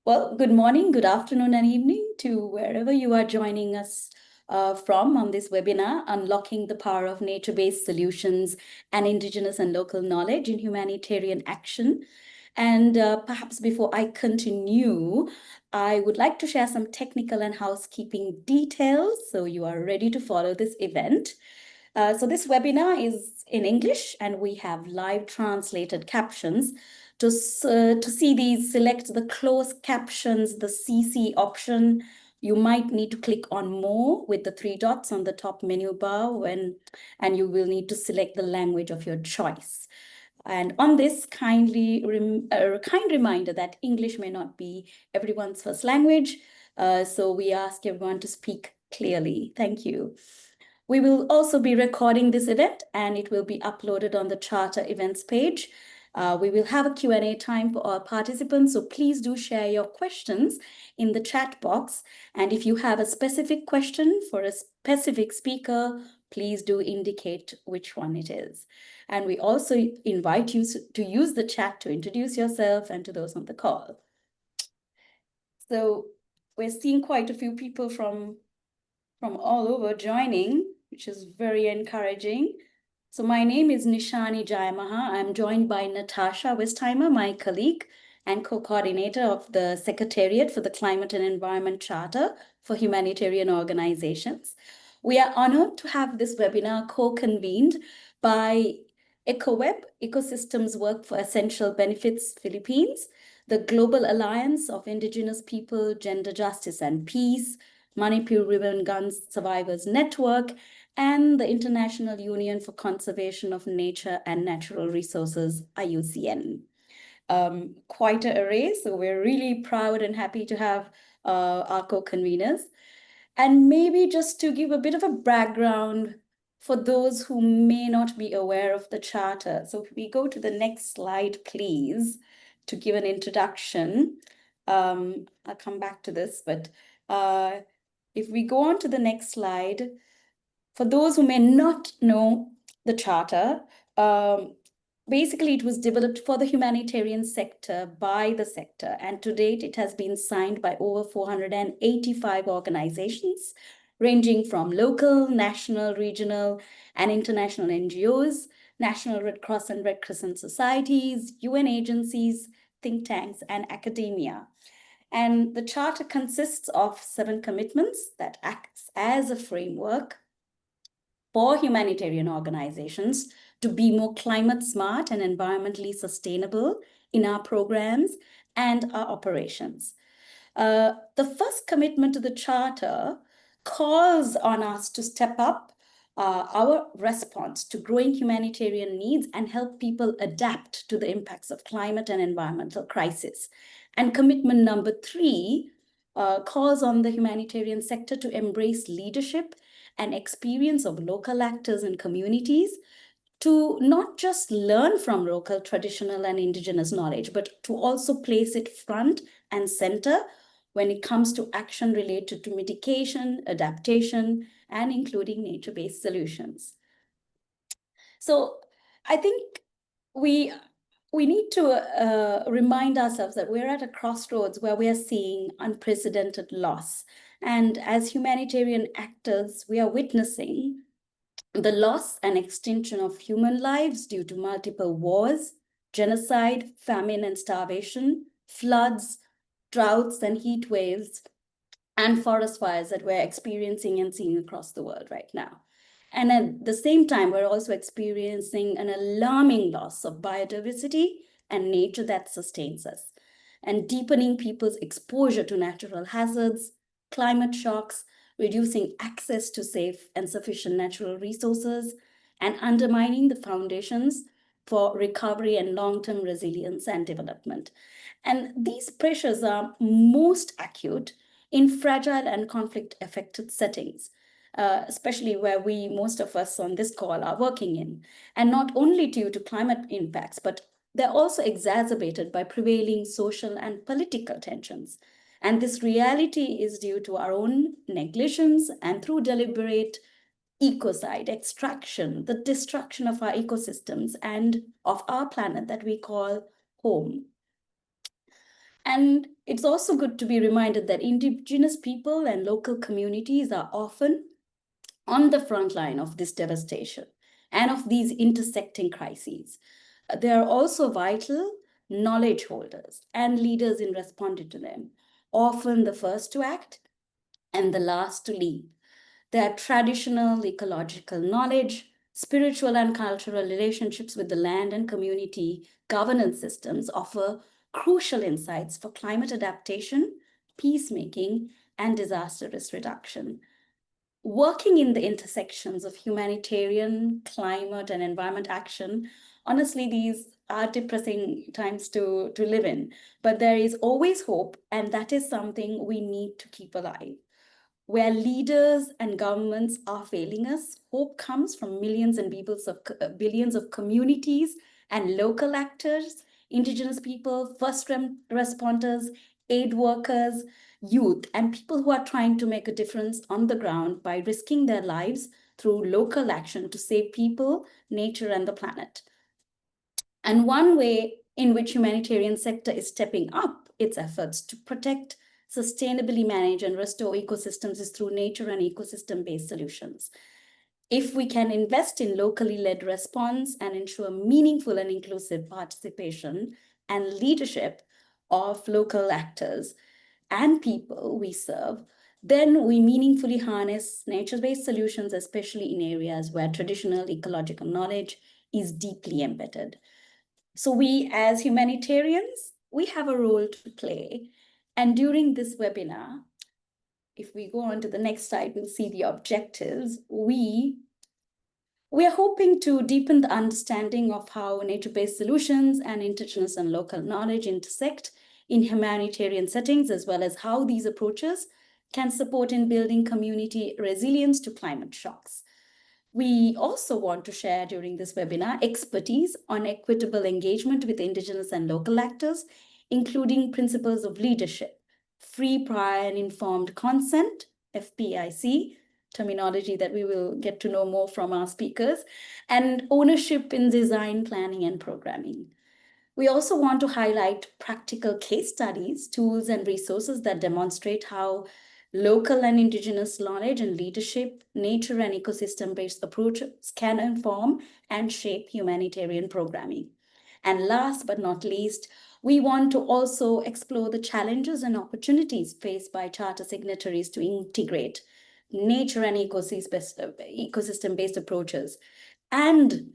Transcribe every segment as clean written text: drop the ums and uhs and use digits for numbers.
Well, good morning, good afternoon, and evening to wherever you are joining us from on this webinar, Unlocking the Power of Nature-Based Solutions and Indigenous and Local Knowledge in Humanitarian Action. And perhaps before I continue, I would like to share some technical and housekeeping details so you are ready to follow this event. So this webinar is in English and we have live translated captions. To see these, select the closed captions, the CC option. You might need to click on more with the three dots on the top menu bar and you will need to select the language of your choice. And on this, a kind reminder that English may not be everyone's first language. So we ask everyone to speak clearly. Thank you. We will also be recording this event and it will be uploaded on the Charter events page. We will have a Q&A time for our participants, so please do share your questions in the chat box. And if you have a specific question for a specific speaker, please do indicate which one it is. And we also invite you to use the chat to introduce yourself and to those on the call. So we're seeing quite a few people from all over joining, which is very encouraging. So my name is Nishani Jayamaha. I'm joined by Natasha Westheimer, my colleague and co-coordinator of the Secretariat for the Climate and Environment Charter for Humanitarian Organizations. We are honored to have this webinar co-convened by ECOWEB, Ecosystems Work for Essential Benefits Philippines, the Global Alliance of Indigenous People, Gender Justice and Peace, Manipur River Gun Survivors Network, and the International Union for Conservation of Nature and Natural Resources, IUCN. Quite an array, so we're really proud and happy to have our co-conveners. And maybe just to give a bit of a background for those who may not be aware of the Charter. So if we go to the next slide, please, to give an introduction. I'll come back to this, but if we go on to the next slide, for those who may not know the Charter, basically it was developed for the humanitarian sector by the sector, and to date it has been signed by over 485 organizations, ranging from local, national, regional, and international NGOs, National Red Cross and Red Crescent societies, UN agencies, think tanks, and academia. And the Charter consists of 7 commitments that acts as a framework for humanitarian organizations to be more climate smart and environmentally sustainable in our programs and our operations. The first commitment to the Charter calls on us to step up our response to growing humanitarian needs and help people adapt to the impacts of climate and environmental crisis. And commitment number 3 calls on the humanitarian sector to embrace leadership and experience of local actors and communities to not just learn from local, traditional, and indigenous knowledge, but to also place it front and center when it comes to action related to mitigation, adaptation, and including nature-based solutions. So I think we need to remind ourselves that we're at a crossroads where we are seeing unprecedented loss. And as humanitarian actors, we are witnessing the loss and extinction of human lives due to multiple wars, genocide, famine and starvation, floods, droughts and heat waves, and forest fires that we're experiencing and seeing across the world right now. And at the same time, we're also experiencing an alarming loss of biodiversity and nature that sustains us, and deepening people's exposure to natural hazards, climate shocks, reducing access to safe and sufficient natural resources, and undermining the foundations for recovery and long-term resilience and development. And these pressures are most acute in fragile and conflict-affected settings, especially where most of us on this call are working in, and not only due to climate impacts, but they're also exacerbated by prevailing social and political tensions. And this reality is due to our own negligence and through deliberate ecocide extraction, the destruction of our ecosystems and of our planet that we call home. And it's also good to be reminded that Indigenous people and local communities are often on the front line of this devastation and of these intersecting crises. They are also vital knowledge holders and leaders in responding to them, often the first to act and the last to lead. Their traditional ecological knowledge, spiritual and cultural relationships with the land and community governance systems offer crucial insights for climate adaptation, peacemaking, and disaster risk reduction. Working in the intersections of humanitarian, climate, and environment action, honestly, these are depressing times to live in, but there is always hope, and that is something we need to keep alive. Where leaders and governments are failing us, hope comes from millions and billions of communities and local actors, Indigenous people, first responders, aid workers, youth, and people who are trying to make a difference on the ground by risking their lives through local action to save people, nature, and the planet. And one way in which humanitarian sector is stepping up its efforts to protect, sustainably manage, and restore ecosystems is through nature and ecosystem-based solutions. If we can invest in locally led response and ensure meaningful and inclusive participation and leadership of local actors and people we serve, then we meaningfully harness nature-based solutions, especially in areas where traditional ecological knowledge is deeply embedded. So we as humanitarians, we have a role to play. And during this webinar, if we go on to the next slide, we'll see the objectives. We are hoping to deepen the understanding of how nature-based solutions and indigenous and local knowledge intersect in humanitarian settings, as well as how these approaches can support in building community resilience to climate shocks. We also want to share during this webinar expertise on equitable engagement with Indigenous and local actors, including principles of leadership, free, prior, and informed consent, FPIC, terminology that we will get to know more from our speakers, and ownership in design, planning, and programming. We also want to highlight practical case studies, tools, and resources that demonstrate how local and Indigenous knowledge and leadership, nature and ecosystem-based approaches can inform and shape humanitarian programming. And last but not least, we want to also explore the challenges and opportunities faced by Charter signatories to integrate nature and ecosystem-based approaches and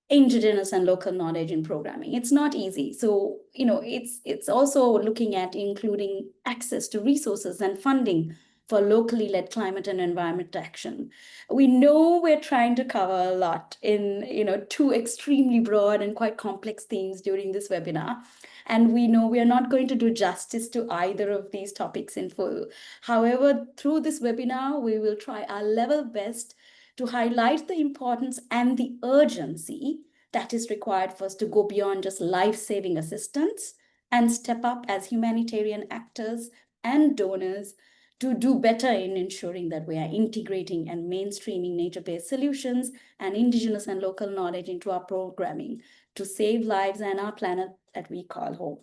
Indigenous and local knowledge in programming. It's not easy. So, it's also looking at including access to resources and funding for locally led climate and environment action. We know we're trying to cover a lot in, two extremely broad and quite complex themes during this webinar. And we know we are not going to do justice to either of these topics in full. However, through this webinar, we will try our level best to highlight the importance and the urgency that is required for us to go beyond just life-saving assistance and step up as humanitarian actors and donors to do better in ensuring that we are integrating and mainstreaming nature-based solutions and Indigenous and local knowledge into our programming to save lives and our planet that we call home.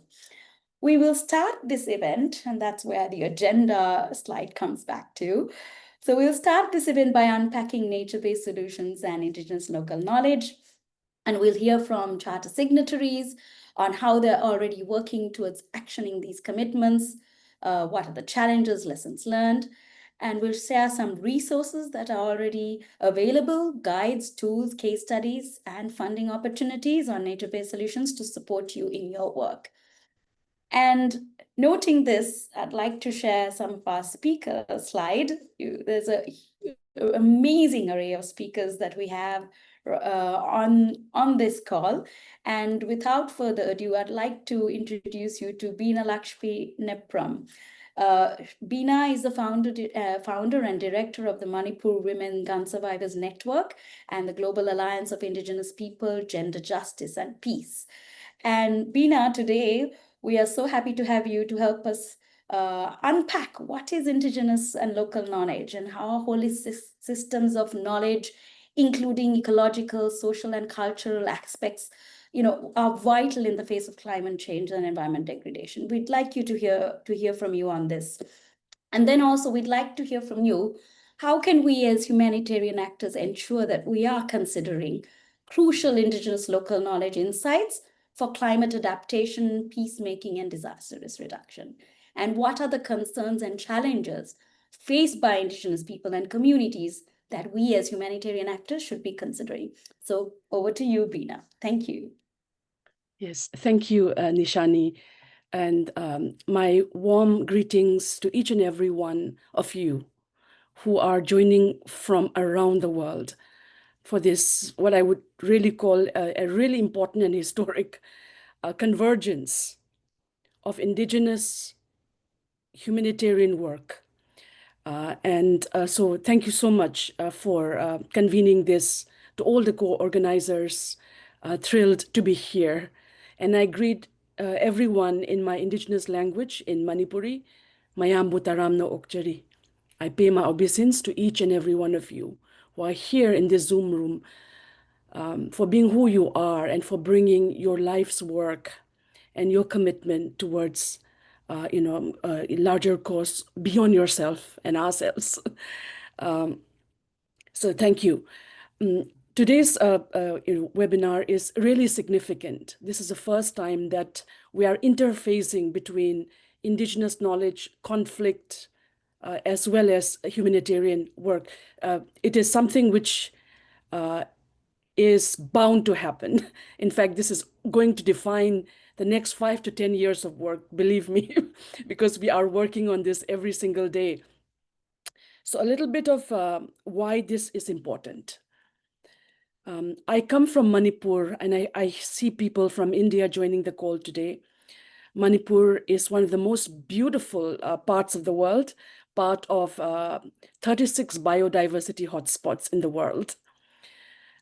We will start this event, and that's where the agenda slide comes back to. So we'll start this event by unpacking nature-based solutions and Indigenous local knowledge. And we'll hear from Charter signatories on how they're already working towards actioning these commitments, what are the challenges, lessons learned, and we'll share some resources that are already available, guides, tools, case studies, and funding opportunities on nature-based solutions to support you in your work. And noting this, I'd like to share some of our speaker slide. There's an amazing array of speakers that we have on this call. And without further ado, I'd like to introduce you to Beena Lakshmi Nepram. Beena is the founder and director of the Manipur Women Gun Survivors Network and the Global Alliance of Indigenous People, Gender Justice and Peace. And Beena, today, we are so happy to have you to help us unpack what is Indigenous and local knowledge and how holistic systems of knowledge, including ecological, social, and cultural aspects, are vital in the face of climate change and environment degradation. We'd like you to hear from you on this. And then also we'd like to hear from you, how can we as humanitarian actors ensure that we are considering crucial Indigenous local knowledge insights for climate adaptation, peacemaking, and disaster risk reduction? And what are the concerns and challenges faced by Indigenous people and communities that we as humanitarian actors should be considering? So over to you, Bina. Thank you. Yes, thank you, Nishani. And my warm greetings to each and every one of you who are joining from around the world for this, what I would really call a really important and historic convergence of Indigenous humanitarian work. So thank you so much for convening this, to all the co-organizers, thrilled to be here. And I greet everyone in my Indigenous language, in Manipuri, Mayam Butaram no Okchari. I pay my obeisance to each and every one of you who are here in this Zoom room, for being who you are and for bringing your life's work and your commitment towards a larger cause beyond yourself and ourselves. So thank you. Today's webinar is really significant. This is the first time that we are interfacing between Indigenous knowledge, conflict, as well as humanitarian work. It is something which is bound to happen. In fact, this is going to define the next 5 to 10 years of work, believe me, because we are working on this every single day. So a little bit of why this is important. I come from Manipur, and I see people from India joining the call today. Manipur is one of the most beautiful parts of the world, part of 36 biodiversity hotspots in the world.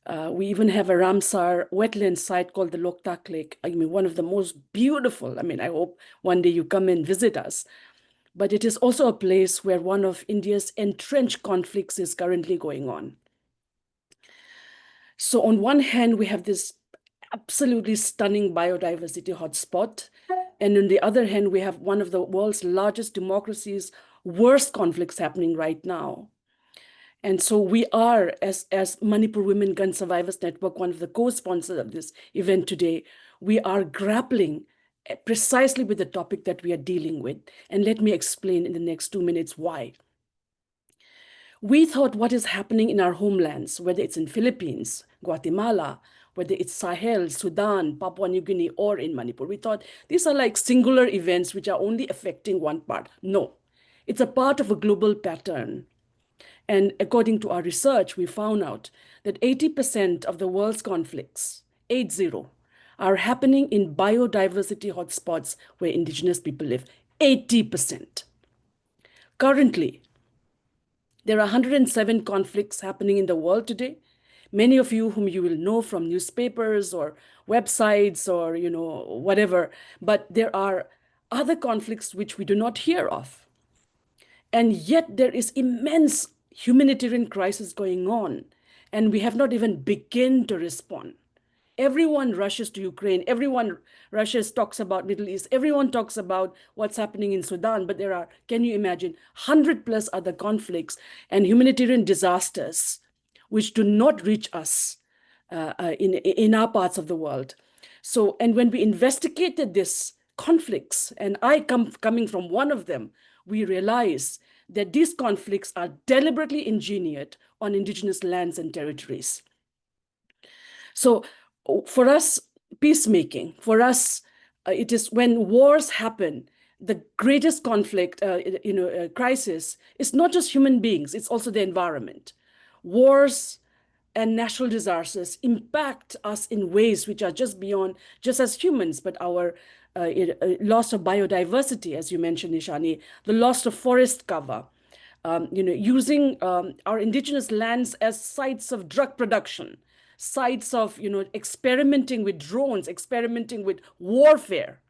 We even have a Ramsar wetland site called the Loktak Lake. I mean, one of the most beautiful. I mean, I hope one day you come and visit us. But it is also a place where one of India's entrenched conflicts is currently going on. So on one hand, we have this absolutely stunning biodiversity hotspot. And on the other hand, we have one of the world's largest democracies' worst conflicts happening right now. And so we are, as Manipur Women Gun Survivors Network, one of the co-sponsors of this event today, we are grappling precisely with the topic that we are dealing with. And let me explain in the next 2 minutes why. We thought what is happening in our homelands, whether it's in Philippines, Guatemala, whether it's Sahel, Sudan, Papua New Guinea, or in Manipur, we thought these are like singular events which are only affecting one part. No, it's a part of a global pattern. And according to our research, we found out that 80% of the world's conflicts, 80, are happening in biodiversity hotspots where Indigenous people live. 80%. Currently, there are 107 conflicts happening in the world today. Many of you whom you will know from newspapers or websites or whatever, but there are other conflicts which we do not hear of. And yet there is immense humanitarian crisis going on, and we have not even begun to respond. Everyone rushes to Ukraine. Everyone talks about Middle East. Everyone talks about what's happening in Sudan. But there are, can you imagine, 100+ other conflicts and humanitarian disasters which do not reach us in our parts of the world. So, and when we investigated these conflicts, and I coming from one of them, we realize that these conflicts are deliberately engineered on Indigenous lands and territories. So for us, peacemaking, for us, it is when wars happen, the greatest conflict, crisis is not just human beings, it's also the environment. Wars and natural disasters impact us in ways which are just beyond, just as humans, but our loss of biodiversity, as you mentioned, Nishani, the loss of forest cover, using our Indigenous lands as sites of drug production, sites of experimenting with drones, experimenting with warfare.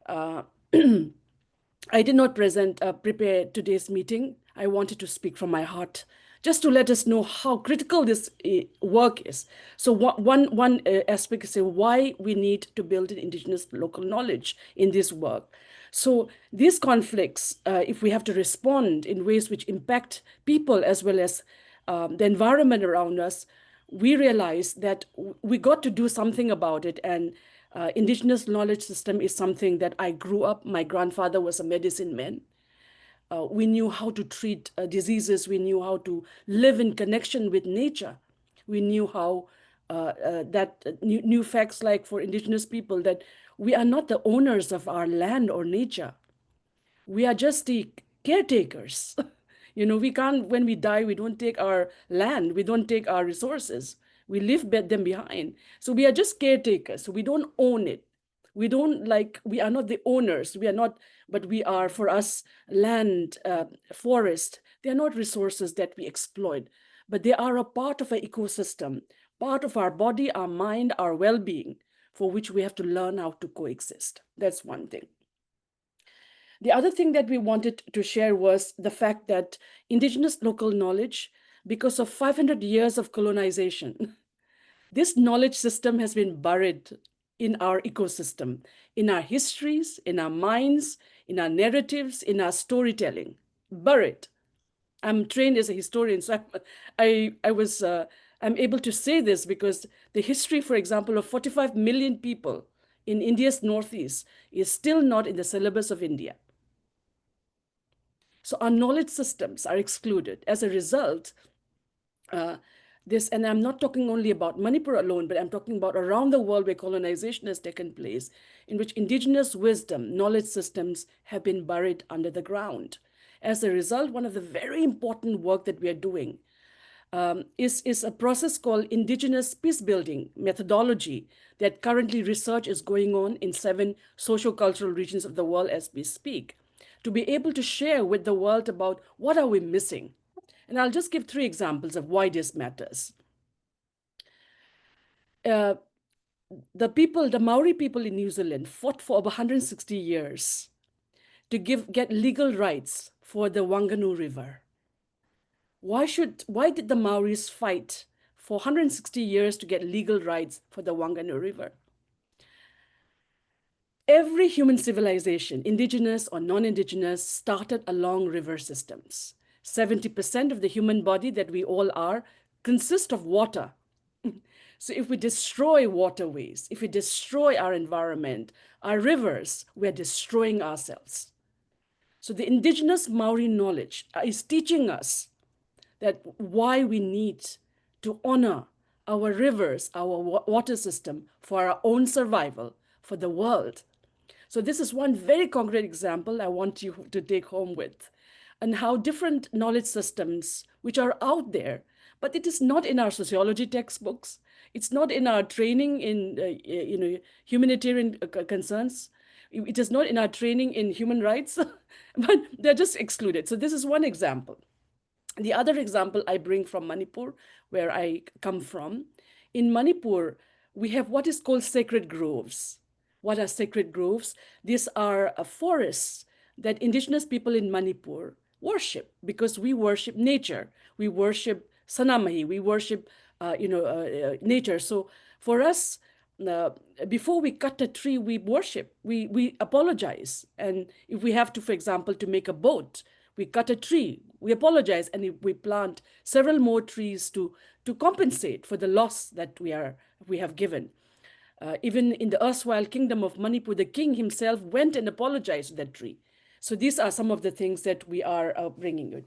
I did not prepare today's meeting. I wanted to speak from my heart, just to let us know how critical this work is. So one aspect is why we need to build an indigenous local knowledge in this work. So these conflicts, if we have to respond in ways which impact people as well as the environment around us, we realize that we got to do something about it. And indigenous knowledge system is something that I grew up. My grandfather was a medicine man. We knew how to treat diseases. We knew how to live in connection with nature. We knew how new facts like for indigenous people that we are not the owners of our land or nature. We are just the caretakers. We can't, when we die, we don't take our land, we don't take our resources, we leave them behind. So we are just caretakers. So we don't own it. We are not the owners. We are not, but we are, for us, land, forest, they are not resources that we exploit, but they are a part of an ecosystem, part of our body, our mind, our well-being, for which we have to learn how to coexist. That's one thing. The other thing that we wanted to share was the fact that indigenous local knowledge, because of 500 years of colonization, this knowledge system has been buried in our ecosystem, in our histories, in our minds, in our narratives, in our storytelling, buried. I'm trained as a historian, so I'm able to say this because the history, for example, of 45 million people in India's Northeast is still not in the syllabus of India. So our knowledge systems are excluded. As a result, and I'm not talking only about Manipur alone, but I'm talking about around the world where colonization has taken place, in which indigenous wisdom, knowledge systems have been buried under the ground. As a result, one of the very important work that we are doing is a process called indigenous peace building methodology that currently research is going on in 7 socio-cultural regions of the world as we speak, to be able to share with the world about what are we missing. And I'll just give 3 examples of why this matters. The Maori people in New Zealand fought for over 160 years to get legal rights for the Whanganui River. Why did the Maoris fight for 160 years to get legal rights for the Whanganui River? Every human civilization, indigenous or non-indigenous, started along river systems. 70% of the human body that we all are consists of water. So if we destroy waterways, if we destroy our environment, our rivers, we're destroying ourselves. So the indigenous Maori knowledge is teaching us that why we need to honor our rivers, our water system for our own survival, for the world. So this is one very concrete example I want you to take home with, and how different knowledge systems, which are out there, but it is not in our sociology textbooks. It's not in our training in humanitarian concerns. It is not in our training in human rights, but they're just excluded. So this is one example. The other example I bring from Manipur, where I come from. In Manipur, we have what is called sacred groves. What are sacred groves? These are forests that indigenous people in Manipur worship, because we worship nature. We worship Sanamahi. We worship nature. So for us, before we cut a tree, we worship. We apologize. And if we have to, for example, to make a boat, we cut a tree, we apologize, and we plant several more trees to compensate for the loss that we have given. Even in the erstwhile kingdom of Manipur, the king himself went and apologized to that tree. So these are some of the things that we are bringing in.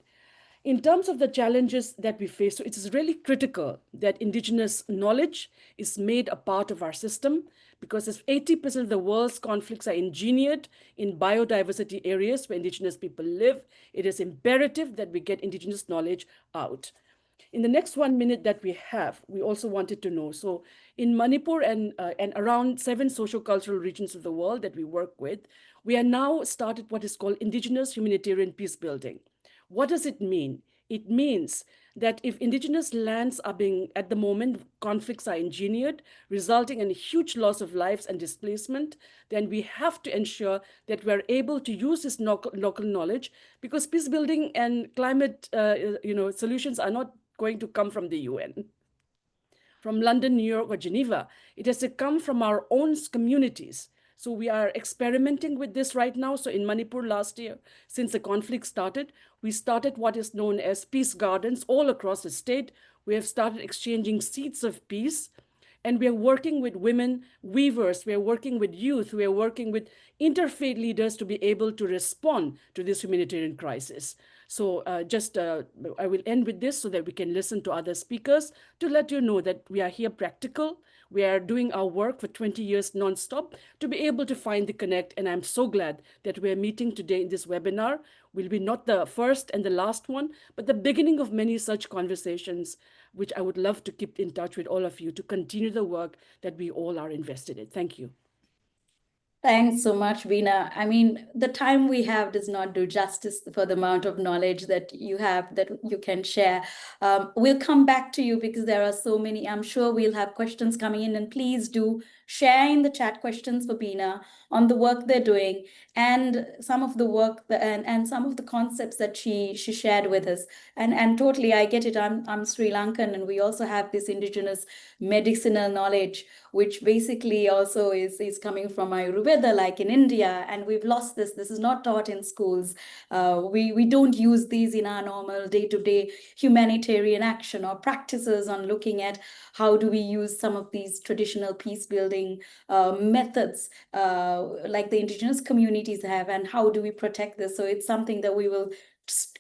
In terms of the challenges that we face, so it is really critical that indigenous knowledge is made a part of our system, because as 80% of the world's conflicts are engineered in biodiversity areas where indigenous people live, it is imperative that we get indigenous knowledge out. In the next 1 minute that we have, we also wanted to know, so in Manipur and around 7 socio-cultural regions of the world that we work with, we are now started what is called Indigenous Humanitarian Peace Building. What does it mean? It means that if indigenous lands are being, at the moment, conflicts are engineered, resulting in a huge loss of lives and displacement, then we have to ensure that we're able to use this local knowledge, because peace building and climate solutions are not going to come from the UN, from London, New York, or Geneva. It has to come from our own communities. So we are experimenting with this right now. So in Manipur last year, since the conflict started, we started what is known as peace gardens all across the state. We have started exchanging seeds of peace. And we are working with women weavers, we are working with youth, we are working with interfaith leaders to be able to respond to this humanitarian crisis. So I will end with this so that we can listen to other speakers to let you know that we are here practical. We are doing our work for 20 years nonstop to be able to find the connect. And I'm so glad that we're meeting today in this webinar. Will be not the first and the last one, but the beginning of many such conversations, which I would love to keep in touch with all of you to continue the work that we all are invested in. Thank you. Thanks so much, Veena. I mean, the time we have does not do justice for the amount of knowledge that you have that you can share. We'll come back to you because there are so many. I'm sure we'll have questions coming in, and please do share in the chat questions for Veena on the work they're doing and some of the work and some of the concepts that she shared with us. And totally, I get it. I'm Sri Lankan, and we also have this indigenous medicinal knowledge, which basically also is coming from Ayurveda, like in India, and we've lost this. This is not taught in schools. We don't use these in our normal day-to-day humanitarian action or practices on looking at how do we use some of these traditional peace-building methods like the indigenous communities have, and how do we protect this? So it's something that we will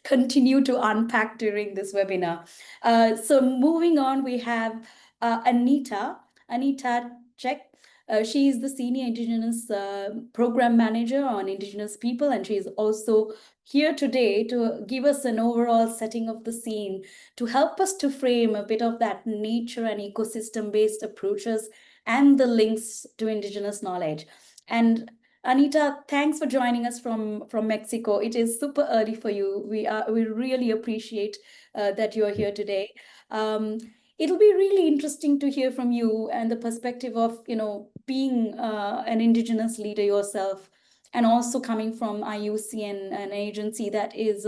continue to unpack during this webinar. So moving on, we have Anita Check. She is the Senior Indigenous Program Manager on Indigenous People, and she is also here today to give us an overall setting of the scene, to help us to frame a bit of that nature and ecosystem-based approaches and the links to Indigenous knowledge. And Anita, thanks for joining us from Mexico. It is super early for you. We really appreciate that you're here today. It'll be really interesting to hear from you and the perspective of, being an Indigenous leader yourself, and also coming from IUCN, an agency that is,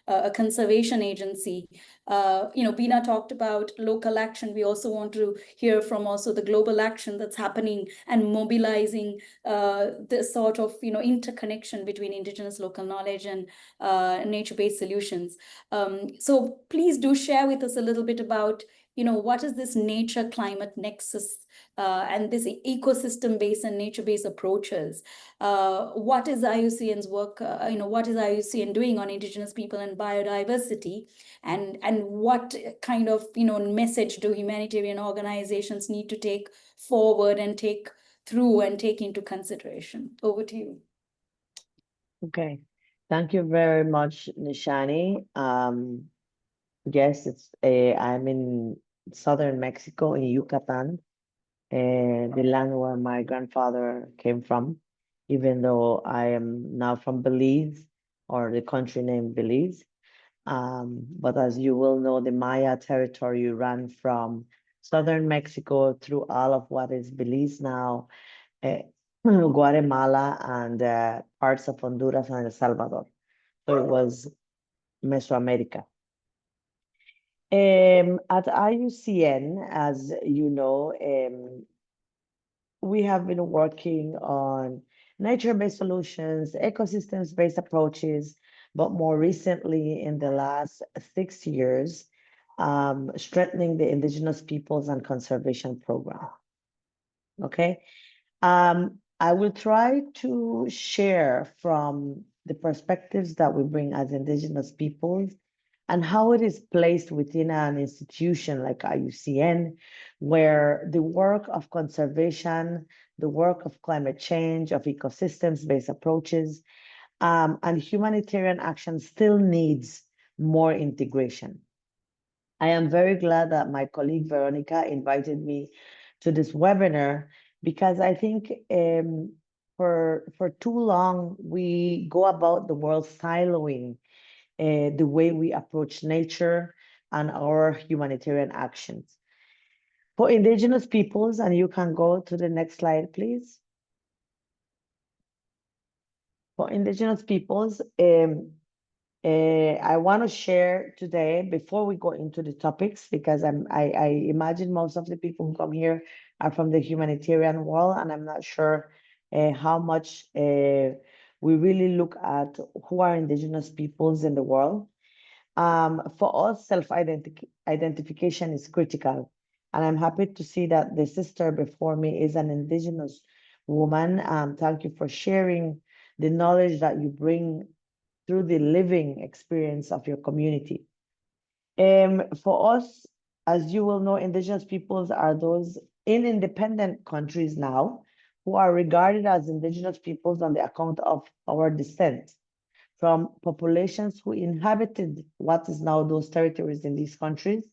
a conservation agency. Bina talked about local action. We also want to hear from also the global action that's happening and mobilizing this sort of, interconnection between Indigenous local knowledge and nature-based solutions. So please do share with us a little bit about, what is this nature-climate nexus and this ecosystem-based and nature-based approaches? What is IUCN's work? What is IUCN doing on Indigenous people and biodiversity? And what kind of, message do humanitarian organizations need to take forward and take through and take into consideration? Over to you. Okay. Thank you very much, Nishani. Yes, I'm in southern Mexico, in Yucatan, the land where my grandfather came from, even though I am now from Belize, or the country named Belize. But as you will know, the Maya territory ran from southern Mexico through all of what is Belize now, Guatemala, and parts of Honduras and El Salvador. So it was Mesoamerica. At IUCN, as you know, we have been working on nature-based solutions, ecosystems-based approaches, but more recently, in the last 6 years, strengthening the Indigenous Peoples and Conservation Program. Okay, I will try to share from the perspectives that we bring as Indigenous peoples and how it is placed within an institution like IUCN, where the work of conservation, the work of climate change, of ecosystems-based approaches, and humanitarian action still needs more integration. I am very glad that my colleague Veronica invited me to this webinar, because I think for too long we go about the world siloing the way we approach nature and our humanitarian actions. For Indigenous peoples, and you can go to the next slide, please. For Indigenous peoples, I want to share today, before we go into the topics, because I imagine most of the people who come here are from the humanitarian world, and I'm not sure how much we really look at who are Indigenous peoples in the world. For us, self-identification is critical. And I'm happy to see that the sister before me is an Indigenous woman. Thank you for sharing the knowledge that you bring through the living experience of your community. For us, as you will know, Indigenous peoples are those in independent countries now who are regarded as Indigenous peoples on the account of our descent from populations who inhabited what is now those territories in these countries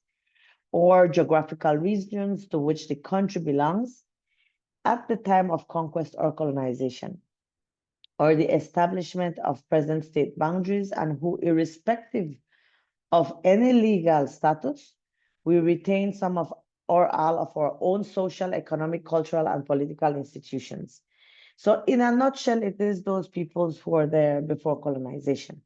or geographical regions to which the country belongs at the time of conquest or colonization, or the establishment of present state boundaries, and who, irrespective of any legal status, we retain some of or all of our own social, economic, cultural, and political institutions. So in a nutshell, it is those peoples who were there before colonization.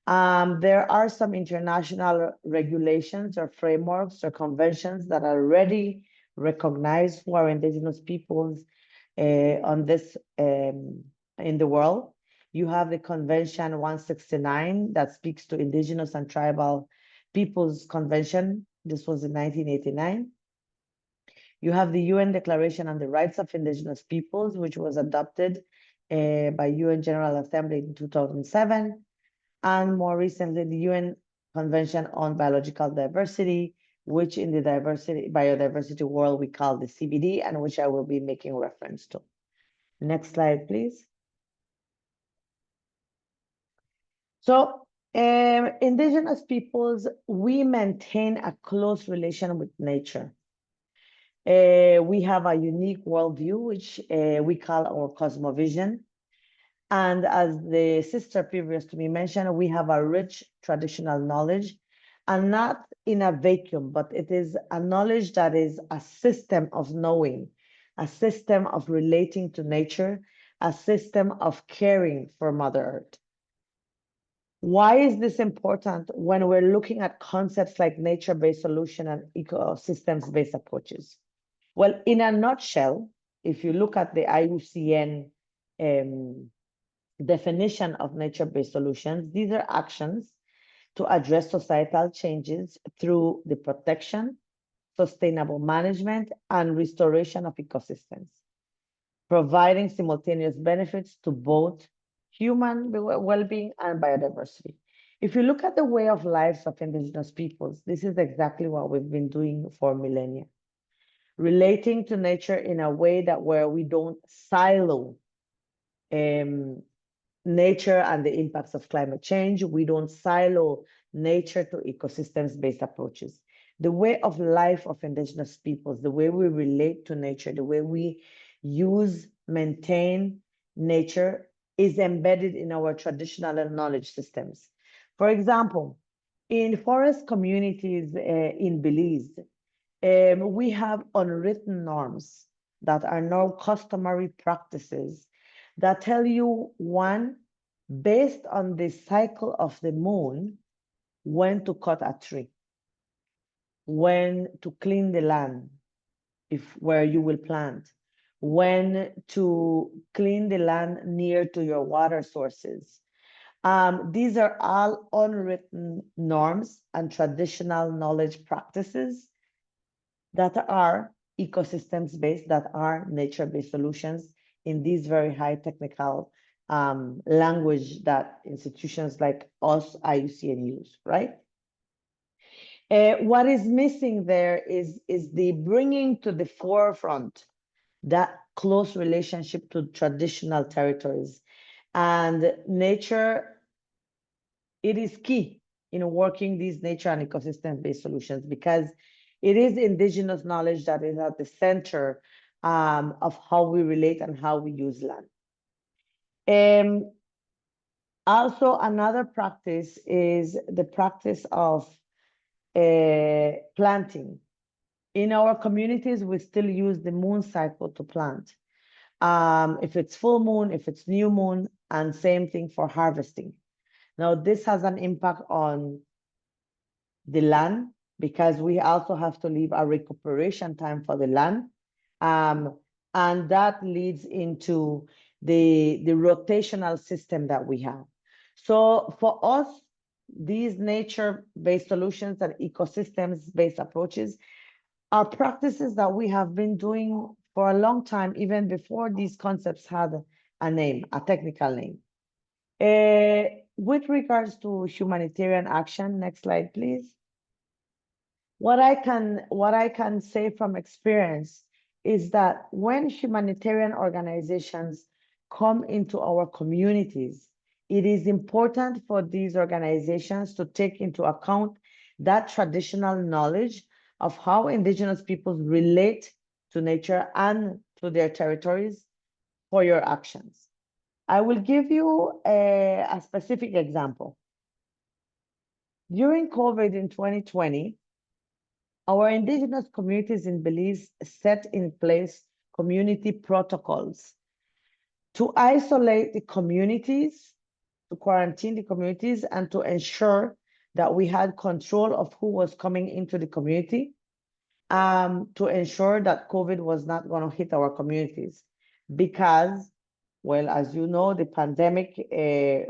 There are some international regulations or frameworks or conventions that already recognize who are Indigenous peoples on this in the world. You have the Convention 169 that speaks to Indigenous and Tribal Peoples Convention. This was in 1989. You have the UN Declaration on the Rights of Indigenous Peoples, which was adopted by UN General Assembly in 2007. And more recently, the UN Convention on Biological Diversity, which in the biodiversity world we call the CBD, and which I will be making reference to. Next slide, please. So Indigenous peoples, we maintain a close relation with nature. We have a unique worldview, which we call our cosmovision. And as the sister previous to me mentioned, we have a rich traditional knowledge, and not in a vacuum, but it is a knowledge that is a system of knowing, a system of relating to nature, a system of caring for Mother Earth. Why is this important when we're looking at concepts like nature-based solution and ecosystems-based approaches? Well, in a nutshell, if you look at the IUCN definition of nature-based solutions, these are actions to address societal changes through the protection, sustainable management, and restoration of ecosystems, providing simultaneous benefits to both human well-being and biodiversity. If you look at the way of lives of Indigenous peoples, this is exactly what we've been doing for millennia. Relating to nature in a way that where we don't silo nature and the impacts of climate change. We don't silo nature to ecosystems-based approaches. The way of life of Indigenous peoples, the way we relate to nature, the way we use, maintain nature is embedded in our traditional knowledge systems. For example, in forest communities in Belize, we have unwritten norms that are now customary practices that tell you, one, based on the cycle of the moon, when to cut a tree, when to clean the land, where you will plant, when to clean the land near to your water sources. These are all unwritten norms and traditional knowledge practices that are ecosystems-based, that are nature-based solutions in these very high technical language that institutions like us, IUCN, use, right? What is missing there is the bringing to the forefront that close relationship to traditional territories. And nature, it is key in working these nature and ecosystem-based solutions, because it is Indigenous knowledge that is at the center of how we relate and how we use land. Also, another practice is the practice of planting. In our communities, we still use the moon cycle to plant. If it's full moon, if it's new moon, and same thing for harvesting. Now, this has an impact on the land because we also have to leave a recuperation time for the land. And that leads into the rotational system that we have. So for us, these nature-based solutions and ecosystems-based approaches are practices that we have been doing for a long time, even before these concepts had a name, a technical name. With regards to humanitarian action, next slide, please. What I can say from experience is that when humanitarian organizations come into our communities, it is important for these organizations to take into account that traditional knowledge of how Indigenous peoples relate to nature and to their territories for your actions. I will give you a specific example. During COVID in 2020, our Indigenous communities in Belize set in place community protocols to isolate the communities, to quarantine the communities, and to ensure that we had control of who was coming into the community, to ensure that COVID was not going to hit our communities. Because, well, as you know, the pandemic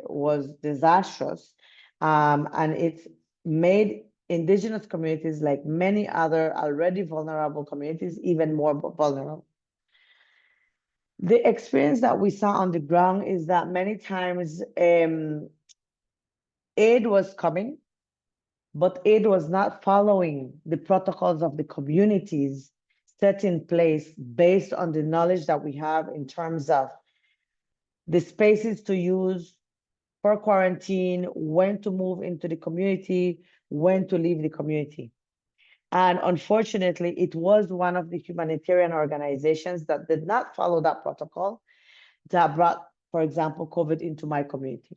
was disastrous, and it made Indigenous communities, like many other already vulnerable communities, even more vulnerable. The experience that we saw on the ground is that many times aid was coming, but aid was not following the protocols of the communities set in place based on the knowledge that we have in terms of the spaces to use for quarantine, when to move into the community, when to leave the community. And unfortunately, it was one of the humanitarian organizations that did not follow that protocol that brought, for example, COVID into my community.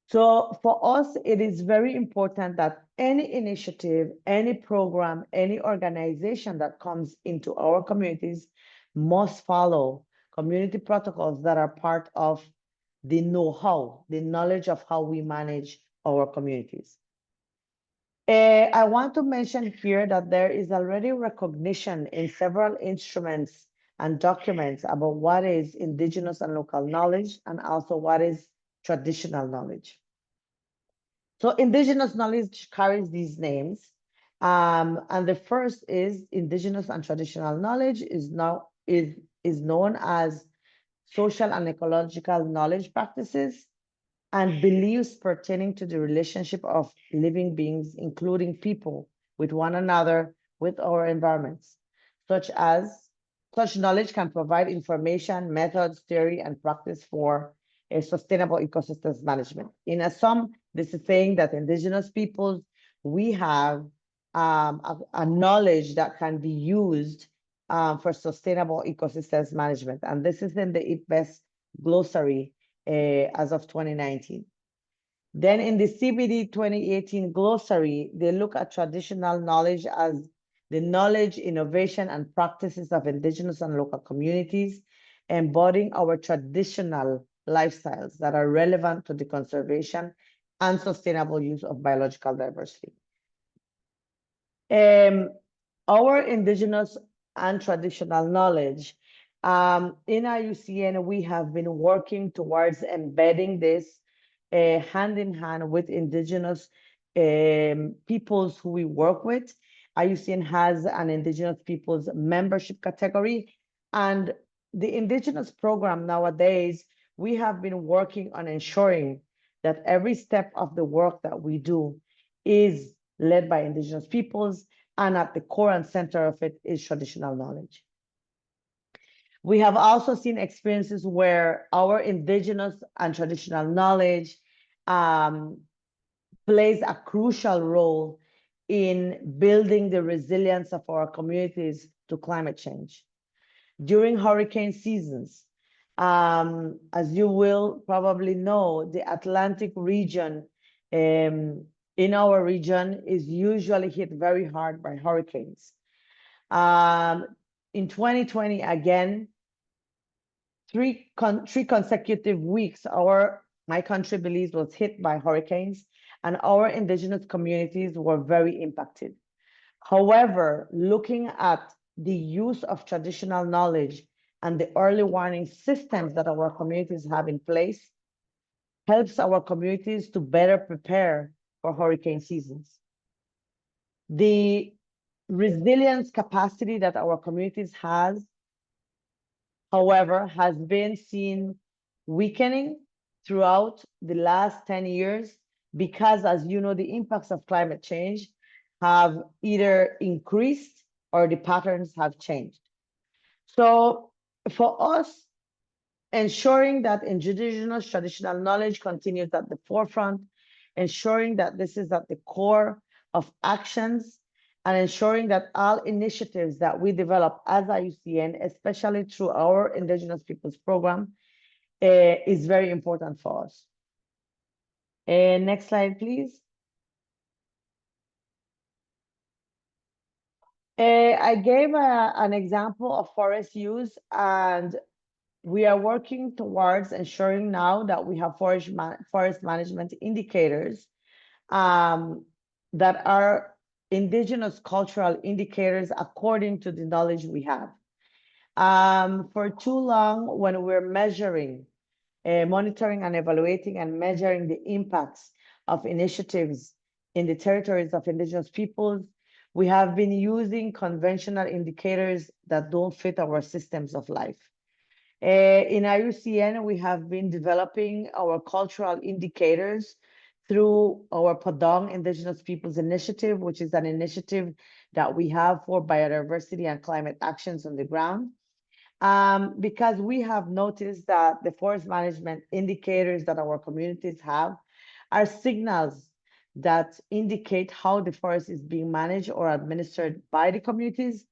So for us, it is very important that any initiative, any program, any organization that comes into our communities must follow community protocols that are part of the know-how, the knowledge of how we manage our communities. I want to mention here that there is already recognition in several instruments and documents about what is Indigenous and local knowledge and also what is traditional knowledge. So Indigenous knowledge carries these names. And the first is Indigenous and traditional knowledge is known as social and ecological knowledge practices and beliefs pertaining to the relationship of living beings, including people, with one another, with our environments, such knowledge can provide information, methods, theory, and practice for a sustainable ecosystems management. In a sum, this is saying that Indigenous peoples, we have a knowledge that can be used for sustainable ecosystems management. And this is in the NbS glossary as of 2019. Then in the CBD 2018 glossary, they look at traditional knowledge as the knowledge, innovation, and practices of Indigenous and local communities, embodying our traditional lifestyles that are relevant to the conservation and sustainable use of biological diversity. Our Indigenous and traditional knowledge, in IUCN, we have been working towards embedding this hand in hand with Indigenous peoples who we work with. IUCN has an Indigenous peoples membership category, and the Indigenous program nowadays, we have been working on ensuring that every step of the work that we do is led by Indigenous peoples, and at the core and center of it is traditional knowledge. We have also seen experiences where our Indigenous and traditional knowledge plays a crucial role in building the resilience of our communities to climate change. During hurricane seasons, As you will probably know, the Atlantic region in our region is usually hit very hard by hurricanes. In 2020, again, three consecutive weeks, my country, Belize, was hit by hurricanes, and our indigenous communities were very impacted. However, looking at the use of traditional knowledge and the early warning systems that our communities have in place helps our communities to better prepare for hurricane seasons. The resilience capacity that our communities has, however, has been seen weakening throughout the last 10 years because, as you know, the impacts of climate change have either increased or the patterns have changed. So for us, ensuring that indigenous traditional knowledge continues at the forefront, ensuring that this is at the core of actions, and ensuring that all initiatives that we develop as IUCN, especially through our Indigenous Peoples Program, is very important for us. Next slide, please. I gave an example of forest use, and we are working towards ensuring now that we have forest management indicators that are indigenous cultural indicators according to the knowledge we have. For too long, when we're measuring, monitoring and evaluating and measuring the impacts of initiatives in the territories of indigenous peoples, we have been using conventional indicators that don't fit our systems of life. In IUCN, we have been developing our cultural indicators through our Padang Indigenous Peoples Initiative, which is an initiative that we have for biodiversity and climate actions on the ground. Because we have noticed that the forest management indicators that our communities have are signals that indicate how the forest is being managed or administered by the communities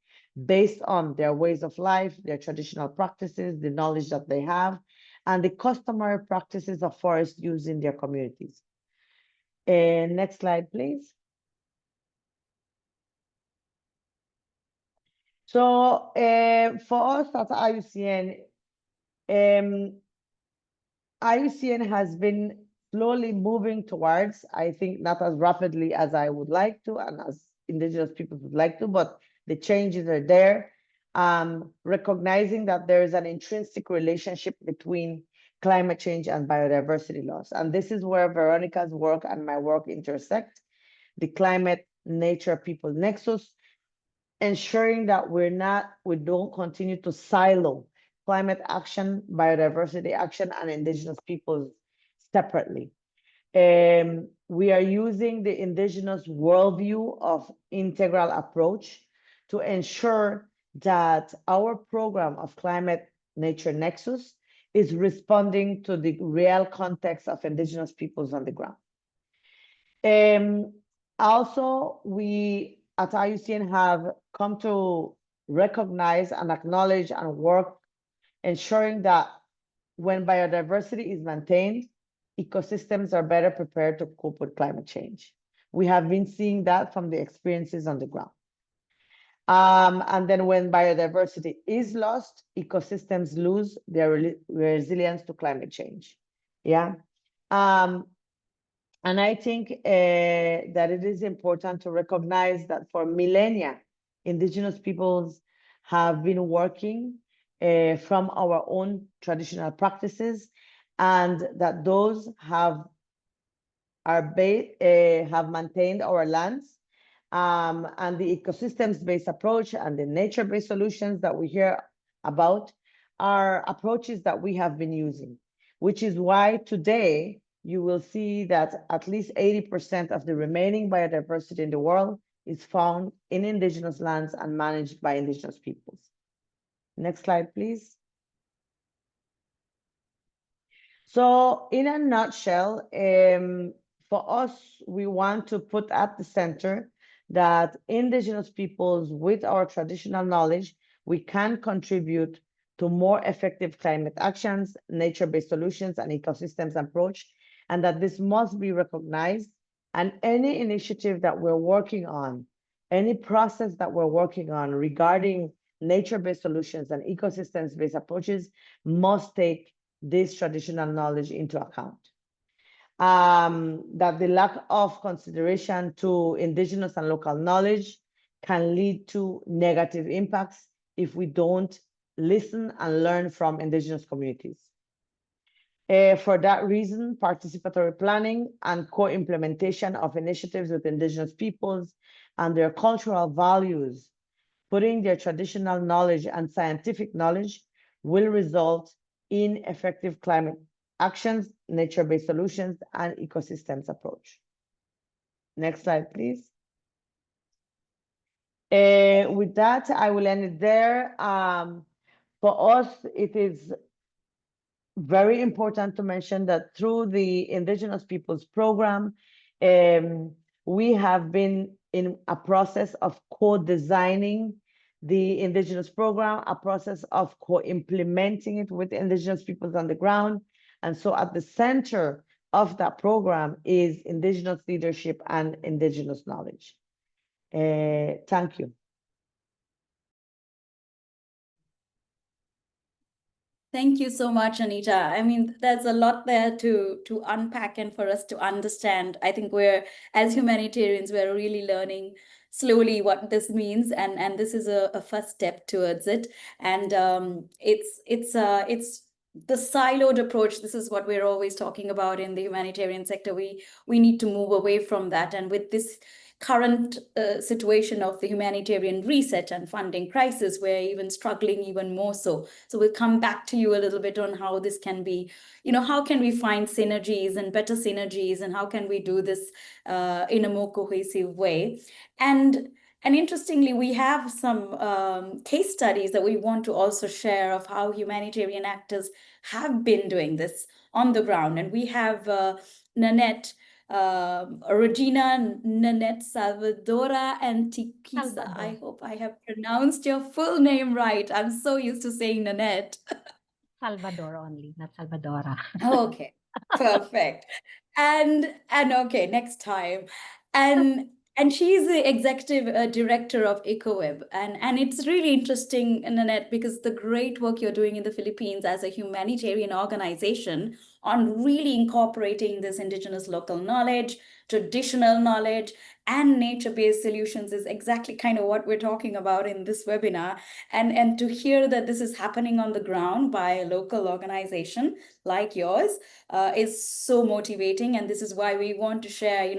based on their ways of life, their traditional practices, the knowledge that they have, and the customary practices of forest use in their communities. Next slide, please. So for us at IUCN, IUCN has been slowly moving towards, I think not as rapidly as I would like to and as indigenous people would like to, but the changes are there. Recognizing that there is an intrinsic relationship between climate change and biodiversity loss. And this is where Veronica's work and my work intersect, the climate, nature, people nexus, ensuring that we don't continue to silo climate action, biodiversity action, and indigenous peoples separately. We are using the indigenous worldview of integral approach to ensure that our program of climate nature nexus is responding to the real context of indigenous peoples on the ground. Also, we at IUCN have come to recognize and acknowledge and work ensuring that when biodiversity is maintained, ecosystems are better prepared to cope with climate change. We have been seeing that from the experiences on the ground. And then when biodiversity is lost, ecosystems lose their resilience to climate change. Yeah. And I think that it is important to recognize that for millennia, indigenous peoples have been working from our own traditional practices, and that those have maintained our lands, and the ecosystems-based approach and the nature-based solutions that we hear about are approaches that we have been using, which is why today you will see that at least 80% of the remaining biodiversity in the world is found in indigenous lands and managed by indigenous peoples. Next slide, please. So in a nutshell, for us, we want to put at the center that indigenous peoples with our traditional knowledge, we can contribute to more effective climate actions, nature-based solutions, and ecosystems approach, and that this must be recognized. And any initiative that we're working on, any process that we're working on regarding nature-based solutions and ecosystems-based approaches must take this traditional knowledge into account. That the lack of consideration to indigenous and local knowledge can lead to negative impacts if we don't listen and learn from indigenous communities. For that reason, participatory planning and co-implementation of initiatives with indigenous peoples and their cultural values, putting their traditional knowledge and scientific knowledge, will result in effective climate actions, nature-based solutions, and ecosystems approach. Next slide, please. With that, I will end it there. For us, it is very important to mention that through the Indigenous Peoples Program, we have been in a process of co-designing the Indigenous program, a process of co-implementing it with Indigenous peoples on the ground. And so at the center of that program is Indigenous leadership and Indigenous knowledge. Thank you. Thank you so much, Anita. I mean, there's a lot there to unpack and for us to understand. I think as humanitarians, we're really learning slowly what this means, and this is a first step towards it. And it's the siloed approach. This is what we're always talking about in the humanitarian sector. We need to move away from that. And with this current situation of the humanitarian reset and funding crisis, we're even struggling even more so. So we'll come back to you a little bit on how this can be, how can we find synergies and better synergies, and how can we do this in a more cohesive way. And interestingly, we have some case studies that we want to also share of how humanitarian actors have been doing this on the ground. And we have Regina, Nanette, Salvadora, and Tikisa. Salvador. I hope I have pronounced your full name right. I'm so used to saying Nanette. Salvador only, not Salvadora. Okay, perfect. And okay, next time. And she's the executive director of ECOWEB. And it's really interesting, Nanette, because the great work you're doing in the Philippines as a humanitarian organization on really incorporating this indigenous local knowledge, traditional knowledge, and nature-based solutions is exactly kind of what we're talking about in this webinar. And to hear that this is happening on the ground by a local organization like yours is so motivating. And this is why we want to share,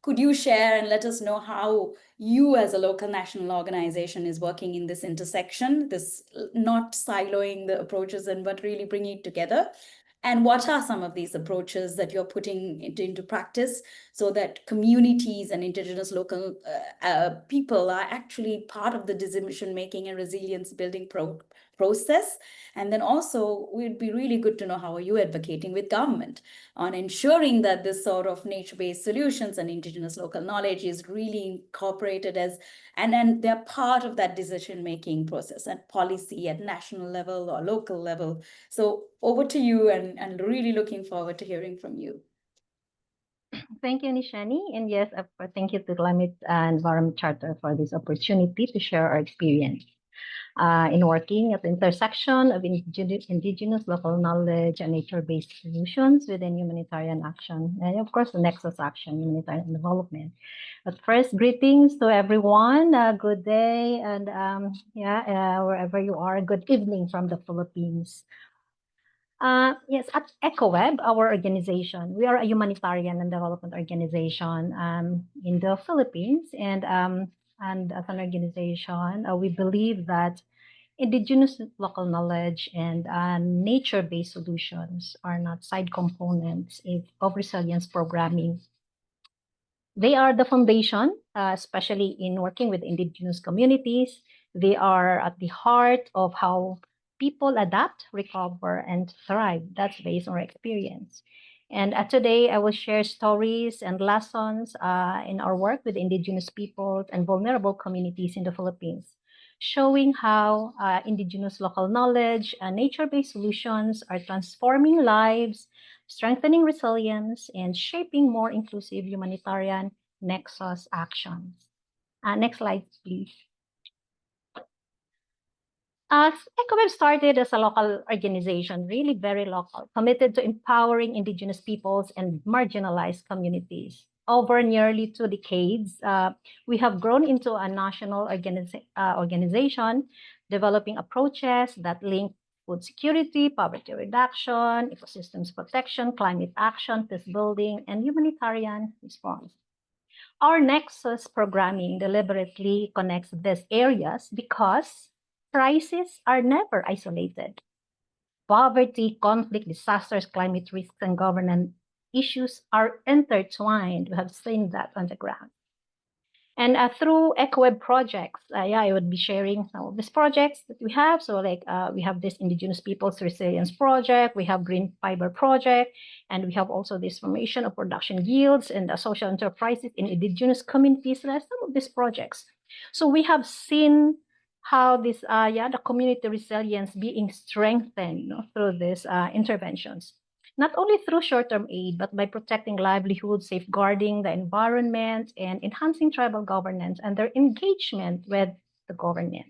could you share and let us know how you as a local national organization is working in this intersection, this not siloing the approaches but really bringing it together? And what are some of these approaches that you're putting into practice so that communities and indigenous local people are actually part of the decision-making and resilience building process? And then also, it'd be really good to know how are you advocating with government on ensuring that this sort of nature-based solutions and indigenous local knowledge is really incorporated and then they're part of that decision-making process and policy at national level or local level. So over to you, and really looking forward to hearing from you. Thank you, Nishani. And yes, thank you to Climate and Environment Charter for this opportunity to share our experience in working at the intersection of indigenous local knowledge and nature-based solutions within humanitarian action. And of course, the nexus action, humanitarian development. But first, greetings to everyone. Good day, and wherever you are, good evening from the Philippines. Yes, at ECOWEB, our organization, we are a humanitarian and development organization in the Philippines. And as an organization, we believe that indigenous local knowledge and nature-based solutions are not side components of resilience programming. They are the foundation, especially in working with indigenous communities. They are at the heart of how people adapt, recover, and thrive. That's based on our experience. And today, I will share stories and lessons in our work with indigenous peoples and vulnerable communities in the Philippines, showing how indigenous local knowledge and nature-based solutions are transforming lives, strengthening resilience, and shaping more inclusive humanitarian nexus actions. Next slide, please. ECOWEB started as a local organization, really very local, committed to empowering indigenous peoples and marginalized communities. Over nearly 2 decades, we have grown into a national organization, developing approaches that link food security, poverty reduction, ecosystems protection, climate action, peace building, and humanitarian response. Our Nexus programming deliberately connects these areas because crises are never isolated. Poverty, conflict, disasters, climate risks, and governance issues are intertwined. We have seen that on the ground. And through ECOWEB projects, I would be sharing some of these projects that we have. So like we have this Indigenous Peoples Resilience Project, we have Green Fiber Project, and we have also this formation of production yields and social enterprises in indigenous communities. Some of these projects. So we have seen how this, the community resilience being strengthened through these interventions. Not only through short-term aid, but by protecting livelihoods, safeguarding the environment, and enhancing tribal governance and their engagement with the government.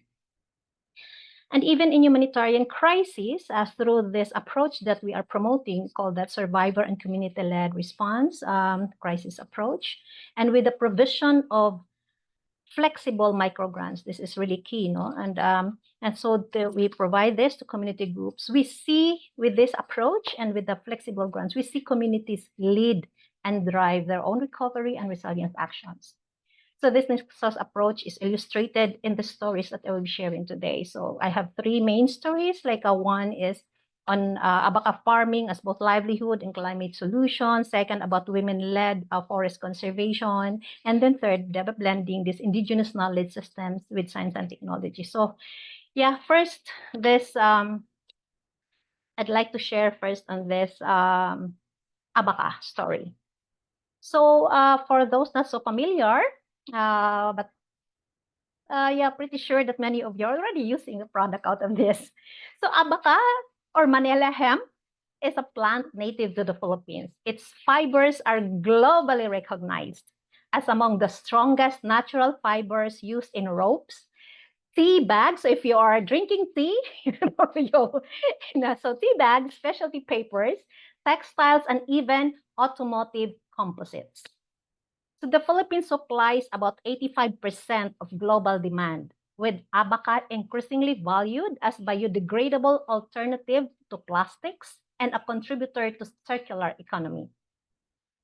And even in humanitarian crises, through this approach that we are promoting, called that survivor and community-led response crisis approach, and with the provision of flexible microgrants. This is really key, and so we provide this to community groups. We see with this approach and with the flexible grants, we see communities lead and drive their own recovery and resilience actions. So this Nexus approach is illustrated in the stories that I will be sharing today. So I have 3 main stories. Like one is on abaca farming as both livelihood and climate solutions. Second, about women-led forest conservation. And then third, blending these indigenous knowledge systems with science and technology. So yeah, first, this, I'd like to share first on this abaca story. So for those not so familiar, but yeah, pretty sure that many of you are already using a product out of this. So abaca or Manila hemp is a plant native to the Philippines. Its fibers are globally recognized as among the strongest natural fibers used in ropes, tea bags. So if you are drinking tea, so tea bags, specialty papers, textiles, and even automotive composites. So the Philippines supplies about 85% of global demand, with abaca increasingly valued as biodegradable alternative to plastics and a contributor to circular economy.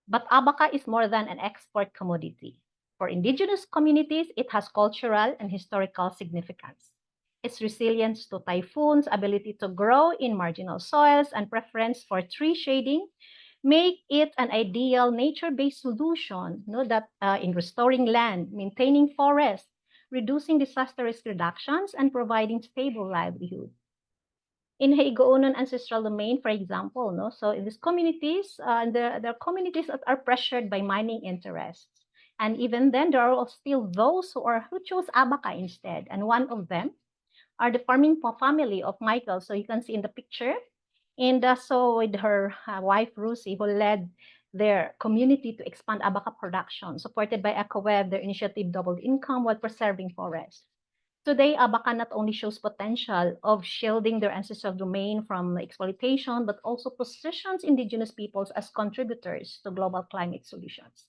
But abaca is more than an export commodity. For indigenous communities, it has cultural and historical significance. Its resilience to typhoons, ability to grow in marginal soils, and preference for tree shading make it an ideal nature-based solution that in restoring land, maintaining forests, reducing disaster risk reductions, and providing stable livelihood. In Haigoonon ancestral domain, for example, so in these communities, there are communities that are pressured by mining interests. And even then, there are still those who choose abaca instead. And one of them are the farming family of Michael. So you can see in the picture. And so with her wife, Rusi, who led their community to expand abaca production, supported by ECOWEB, their initiative doubled income while preserving forests. Today, abaca not only shows potential of shielding their ancestral domain from exploitation, but also positions indigenous peoples as contributors to global climate solutions.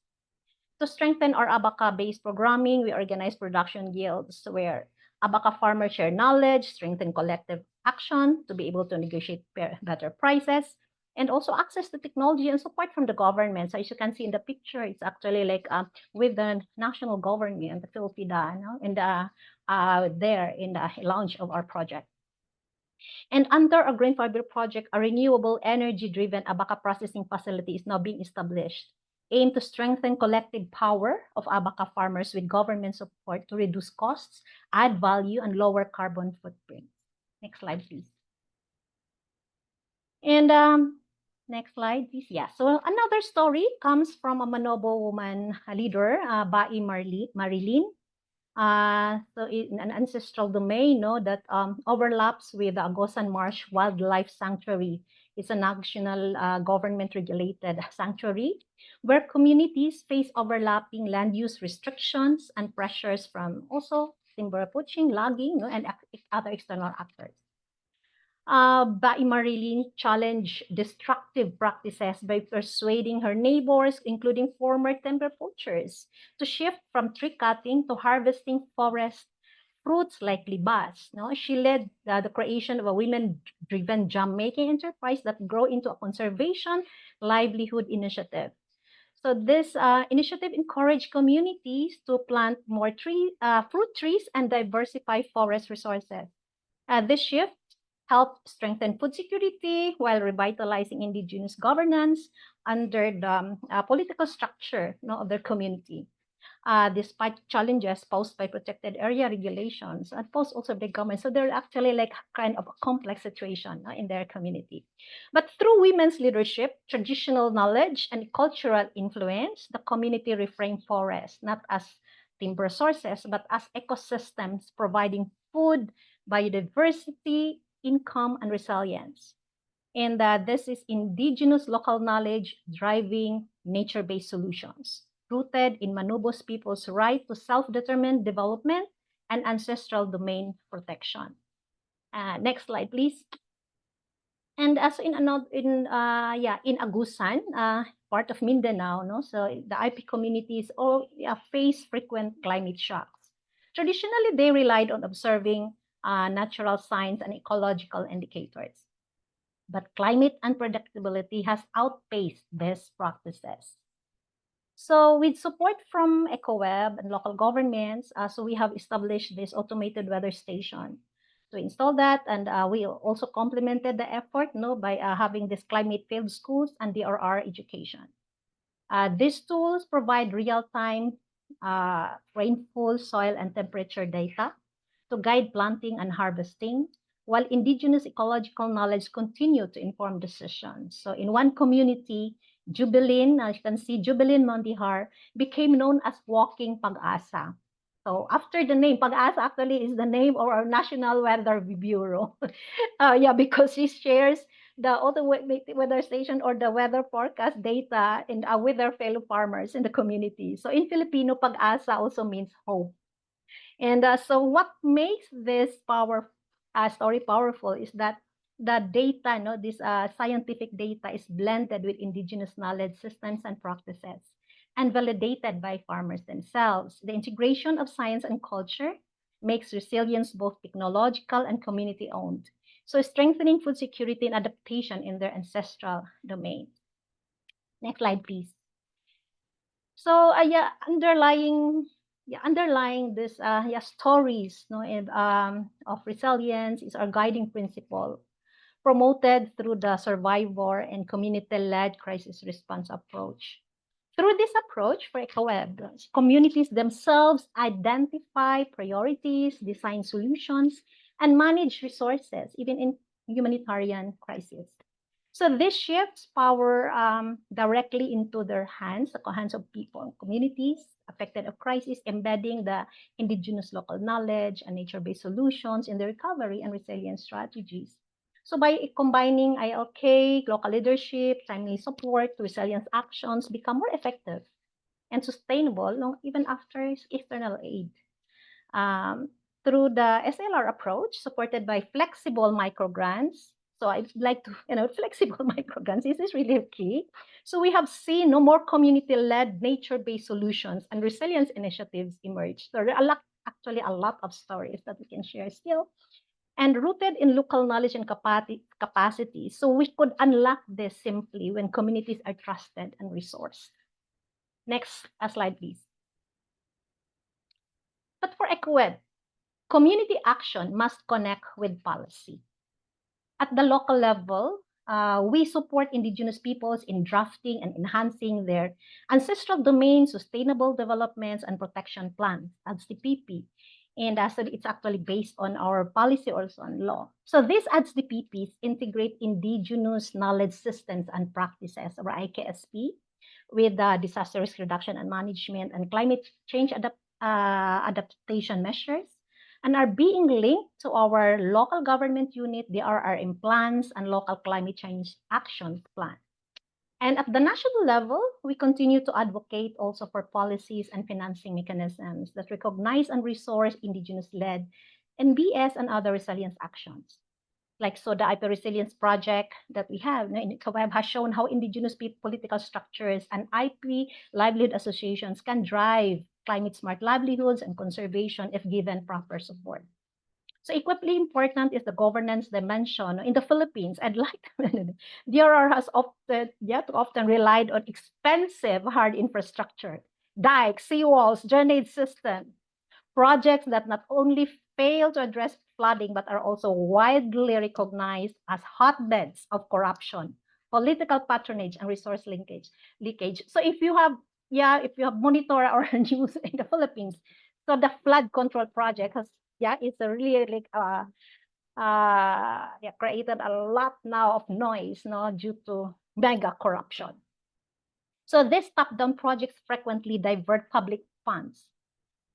To strengthen our abaca-based programming, we organize production guilds where abaca farmers share knowledge, strengthen collective action to be able to negotiate better prices, and also access to technology and support from the government. So as you can see in the picture, it's actually like with the national government, the Philippines, in the there in the launch of our project. And under a green fiber project, a renewable energy-driven abaca processing facility is now being established, aimed to strengthen collective power of abaca farmers with government support to reduce costs, add value, and lower carbon footprint. Next slide, please. And next slide, please. Yeah, so another story comes from a Manobo woman leader, Bai Marilyn. So in an ancestral domain, that overlaps with the Agosan Marsh Wildlife Sanctuary. It's a national government-regulated sanctuary where communities face overlapping land use restrictions and pressures from also timber poaching, logging, and other external actors. Marilyn challenged destructive practices by persuading her neighbors, including former timber poachers, to shift from tree cutting to harvesting forest fruits like libas. She led the creation of a women-driven jam-making enterprise that grew into a conservation livelihood initiative. So this initiative encouraged communities to plant more fruit trees and diversify forest resources. This shift helped strengthen food security while revitalizing indigenous governance under the political structure of their community. Despite challenges posed by protected area regulations and posed also by government. So they're actually like kind of a complex situation in their community. But through women's leadership, traditional knowledge, and cultural influence, the community reframed forests not as timber sources, but as ecosystems providing food, biodiversity, income, and resilience. And this is indigenous local knowledge driving nature-based solutions, rooted in Manobos people's right to self-determined development and ancestral domain protection. Next slide, please. And as in Agusan, part of Mindanao, so the IP communities all face frequent climate shocks. Traditionally, they relied on observing natural signs and ecological indicators. But climate unpredictability has outpaced these practices. So with support from ECOWEB and local governments, so we have established this automated weather station to install that. And we also complemented the effort by having this climate field schools and DRR education. These tools provide real-time rainfall, soil, and temperature data to guide planting and harvesting, while indigenous ecological knowledge continue to inform decisions. So in one community, Jubilin, as you can see, Jubilin Mondihar became known as Walking Pag-asa. So after the name, Pag-asa actually is the name of our National Weather Bureau. Because she shares the auto weather station or the weather forecast data with their fellow farmers in the community. So in Filipino, Pag-asa also means hope. And so what makes this story powerful is that the data, this scientific data is blended with indigenous knowledge systems and practices and validated by farmers themselves. The integration of science and culture makes resilience both technological and community-owned. So strengthening food security and adaptation in their ancestral domain. Next slide, please. So underlying this stories of resilience is our guiding principle, promoted through the survivor and community-led crisis response approach. Through this approach for ECOWEB, communities themselves identify priorities, design solutions, and manage resources, even in humanitarian crises. So this shifts power directly into their hands, the hands of people, communities affected of crisis, embedding the indigenous local knowledge and nature-based solutions in the recovery and resilience strategies. So by combining ILK, local leadership, timely support, resilience actions become more effective and sustainable even after external aid. Through the SLR approach, supported by flexible microgrants. So I'd like to, flexible microgrants, this is really key. So we have seen more community-led nature-based solutions and resilience initiatives emerge. So there are actually a lot of stories that we can share still, and rooted in local knowledge and capacity. So we could unlock this simply when communities are trusted and resourced. Next slide, please. But for ECOWEB, community action must connect with policy. At the local level, we support indigenous peoples in drafting and enhancing their ancestral domain, sustainable developments, and protection plans, ADS-TPP. And so it's actually based on our policy also on law. So these ADS-TPPs integrate indigenous knowledge systems and practices, or IKSP, with disaster risk reduction and management and climate change adaptation measures and are being linked to our local government unit, the RRM plans, and local climate change action plan. And at the national level, we continue to advocate also for policies and financing mechanisms that recognize and resource Indigenous-led NbS and other resilience actions. Like so the IP Resilience Project that we have in ECOWEB has shown how Indigenous political structures and IP livelihood associations can drive climate-smart livelihoods and conservation if given proper support. So equally important is the governance dimension. In the Philippines, I'd like to DRR has often relied on expensive hard infrastructure, dikes, seawalls, drainage system, projects that not only fail to address flooding, but are also widely recognized as hotbeds of corruption, political patronage, and resource leakage. So if you have monitor our news in the Philippines, so the flood control project has it's a really created a lot now of noise due to mega corruption. So these top-down projects frequently divert public funds,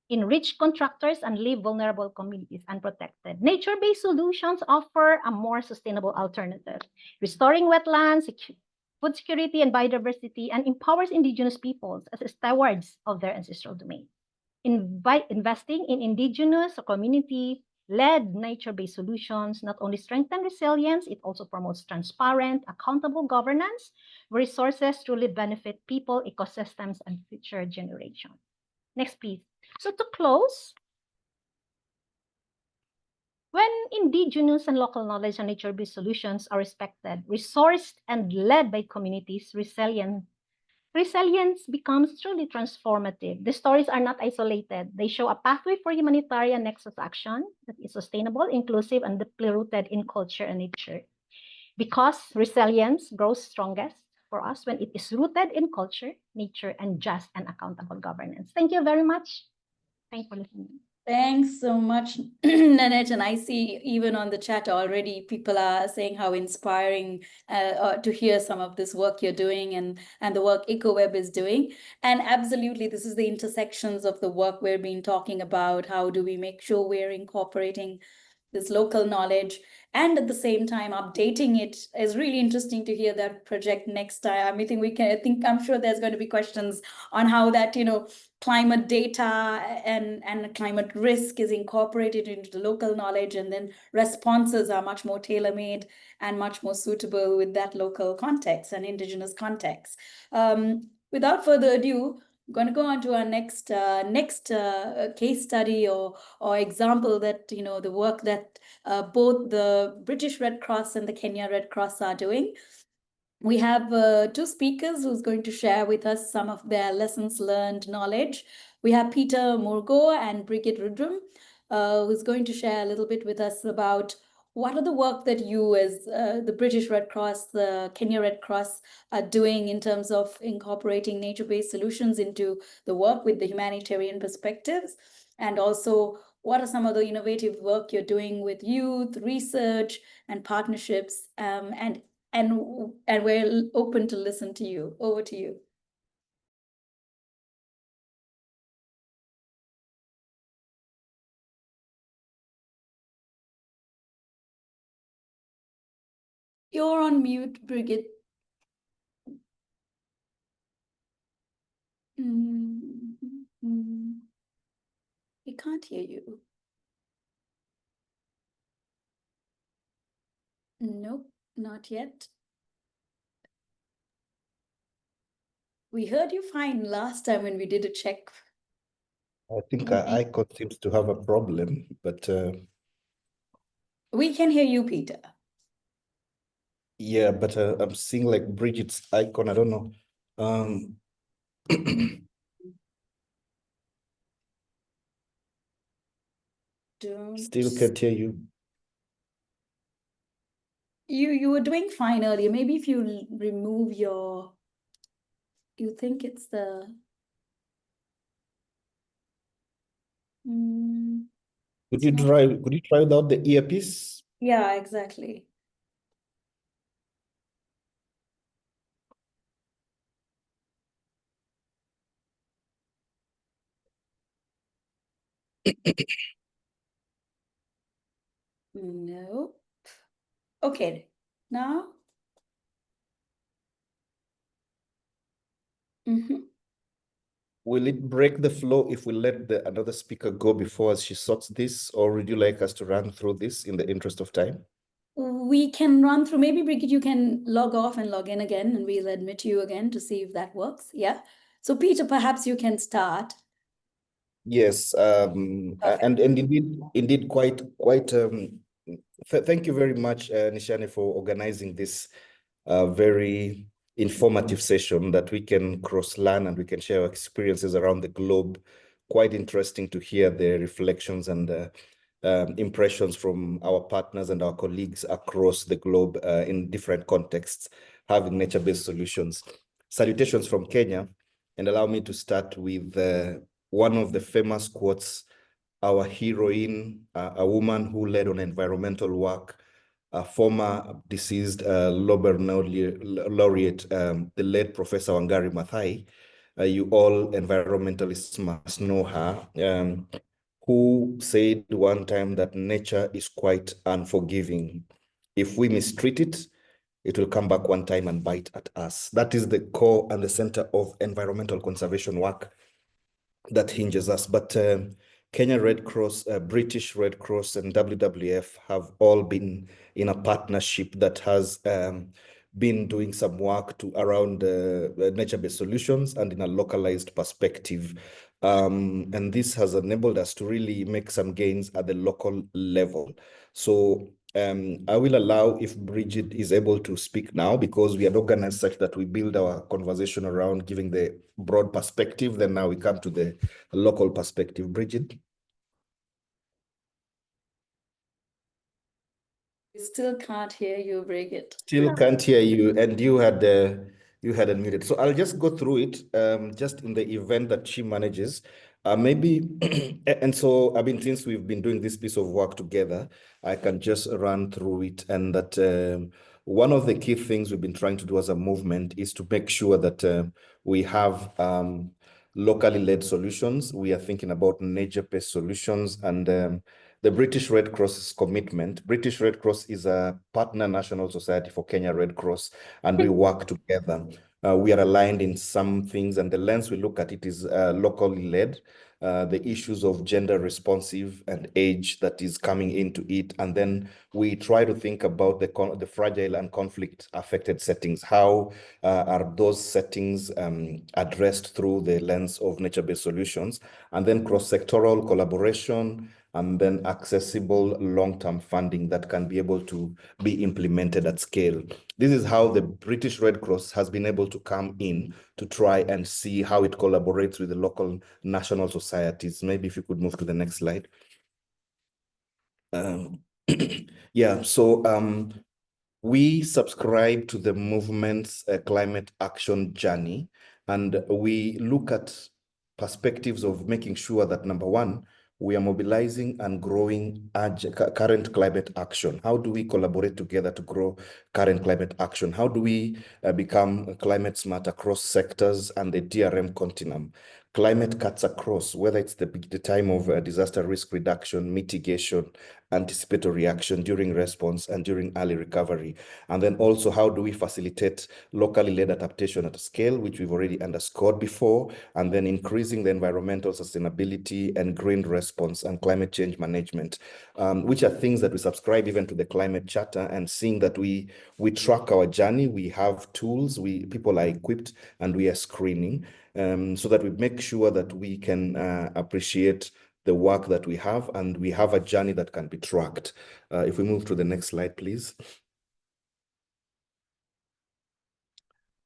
enrich contractors, and leave vulnerable communities unprotected. Nature-based solutions offer a more sustainable alternative, restoring wetlands, food security, and biodiversity, and empowers Indigenous peoples as stewards of their ancestral domain. Investing in Indigenous or community-led nature-based solutions not only strengthen resilience, it also promotes transparent, accountable governance, where resources truly benefit people, ecosystems, and future generations. Next, please. So to close, when Indigenous and local knowledge and nature-based solutions are respected, resourced, and led by communities, resilience becomes truly transformative. The stories are not isolated. They show a pathway for humanitarian nexus action that is sustainable, inclusive, and deeply rooted in culture and nature. Because resilience grows strongest for us when it is rooted in culture, nature, and just and accountable governance. Thank you very much. Thank you for listening. Thanks so much, Nanette. And I see even on the chat already, people are saying how inspiring to hear some of this work you're doing and the work ECOWEB is doing. And absolutely, this is the intersections of the work we've been talking about. How do we make sure we're incorporating this local knowledge and at the same time updating it? Is really interesting to hear that project next time. I'm sure there's going to be questions on how that, climate data and climate risk is incorporated into the local knowledge, and then responses are much more tailor-made and much more suitable with that local context and Indigenous context. Without further ado, I'm going to go on to our next case study or example that, the work that both the British Red Cross and the Kenya Red Cross are doing. We have two speakers who's going to share with us some of their lessons learned knowledge. We have Peter Murgo and Brigitte Rudrum, who's going to share a little bit with us about what are the work that you as the British Red Cross, the Kenya Red Cross are doing in terms of incorporating nature-based solutions into the work with the humanitarian perspectives, and also what are some of the innovative work you're doing with youth, research, and partnerships, and we're open to listen to you. Over to you. You're on mute, Brigitte. We can't hear you. Nope, not yet. We heard you fine last time when we did a check. I think our icon seems to have a problem, but we can hear you, Peter. yeah, but I'm seeing like Bridget's icon. I don't know. Still can't hear you. You were doing fine earlier. Maybe if you remove your, you think it's the. Could you try without the earpiece? Yeah, exactly. No. Okay, now. Will it break the flow if we let another speaker go before she sorts this, or would you like us to run through this in the interest of time? We can run through, maybe Brigitte, you can log off and log in again, and we'll admit you again to see if that works. Yeah. So Peter, perhaps you can start. Yes, Perfect. and indeed quite thank you very much, Nishani, for organizing this very informative session that we can cross-learn and we can share our experiences around the globe. Quite interesting to hear the reflections and impressions from our partners and our colleagues across the globe in different contexts, having nature-based solutions. Salutations from Kenya, and allow me to start with one of the famous quotes, our heroine, a woman who led on environmental work, a former deceased Nobel laureate, the late Professor Wangari Maathai. You all environmentalists must know her, who said one time that nature is quite unforgiving. If we mistreat it, it will come back one time and bite at us. That is the core and the center of environmental conservation work that hinges us. But Kenya Red Cross, British Red Cross, and WWF have all been in a partnership that has been doing some work around nature-based solutions and in a localized perspective. And this has enabled us to really make some gains at the local level. So I will allow if Bridget is able to speak now, because we had organized such that we build our conversation around giving the broad perspective. Then now we come to the local perspective. Bridget? We still can't hear you, Brigitte. Still can't hear you, and you had unmuted. So I'll just go through it, just in the event that she manages. Maybe, and so since we've been doing this piece of work together, I can just run through it. And that one of the key things we've been trying to do as a movement is to make sure that we have locally led solutions. We are thinking about nature-based solutions, and the British Red Cross's commitment. British Red Cross is a partner national society for Kenya Red Cross, and we work together. We are aligned in some things, and the lens we look at it is locally led. The issues of gender responsive and age that is coming into it. And then we try to think about the fragile and conflict affected settings. How are those settings addressed through the lens of nature-based solutions? And then cross-sectoral collaboration, and then accessible long-term funding that can be able to be implemented at scale. This is how the British Red Cross has been able to come in to try and see how it collaborates with the local national societies. Maybe if you could move to the next slide. Yeah, so we subscribe to the movement's climate action journey, and we look at perspectives of making sure that, number one, we are mobilizing and growing current climate action. How do we collaborate together to grow current climate action? How do we become climate smart across sectors and the DRM continuum? Climate cuts across, whether it's the time of disaster risk reduction, mitigation, anticipatory action during response and during early recovery. And then also, how do we facilitate locally led adaptation at a scale, which we've already underscored before, and then increasing the environmental sustainability and green response and climate change management, which are things that we subscribe even to the climate charter, and seeing that we track our journey. We have tools, people are equipped, and we are screening, so that we make sure that we can appreciate the work that we have, and we have a journey that can be tracked. If we move to the next slide, please.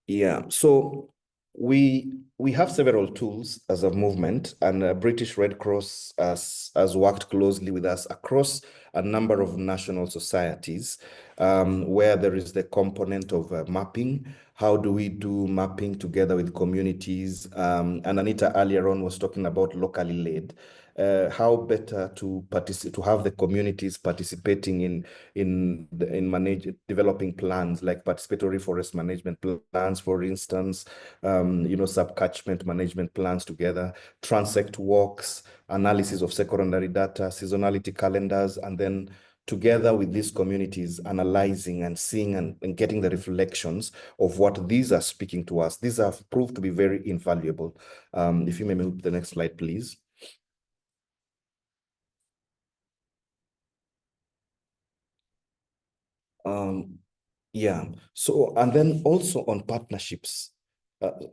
Yeah, so we have several tools as a movement, and British Red Cross has worked closely with us across a number of national societies, where there is the component of mapping. How do we do mapping together with communities? And Anita earlier on was talking about locally led. How better to have the communities participating in developing plans like participatory forest management plans, for instance, sub catchment management plans together, transect walks, analysis of secondary data, seasonality calendars, and then together with these communities, analyzing and seeing and getting the reflections of what these are speaking to us. These have proved to be very invaluable. If you may move to the next slide, please. Yeah, so, and then also on partnerships.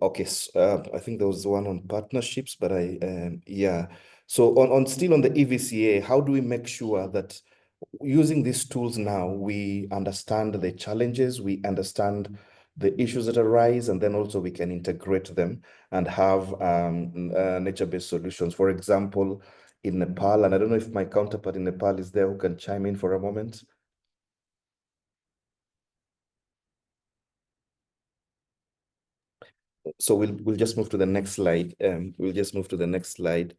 Okay, I think there was one on partnerships, but yeah. So still on the EVCA, how do we make sure that using these tools now, we understand the challenges, we understand the issues that arise, and then also we can integrate them and have nature-based solutions. For example, in Nepal, and I don't know if my counterpart in Nepal is there who can chime in for a moment. So we'll just move to the next slide. We'll just move to the next slide.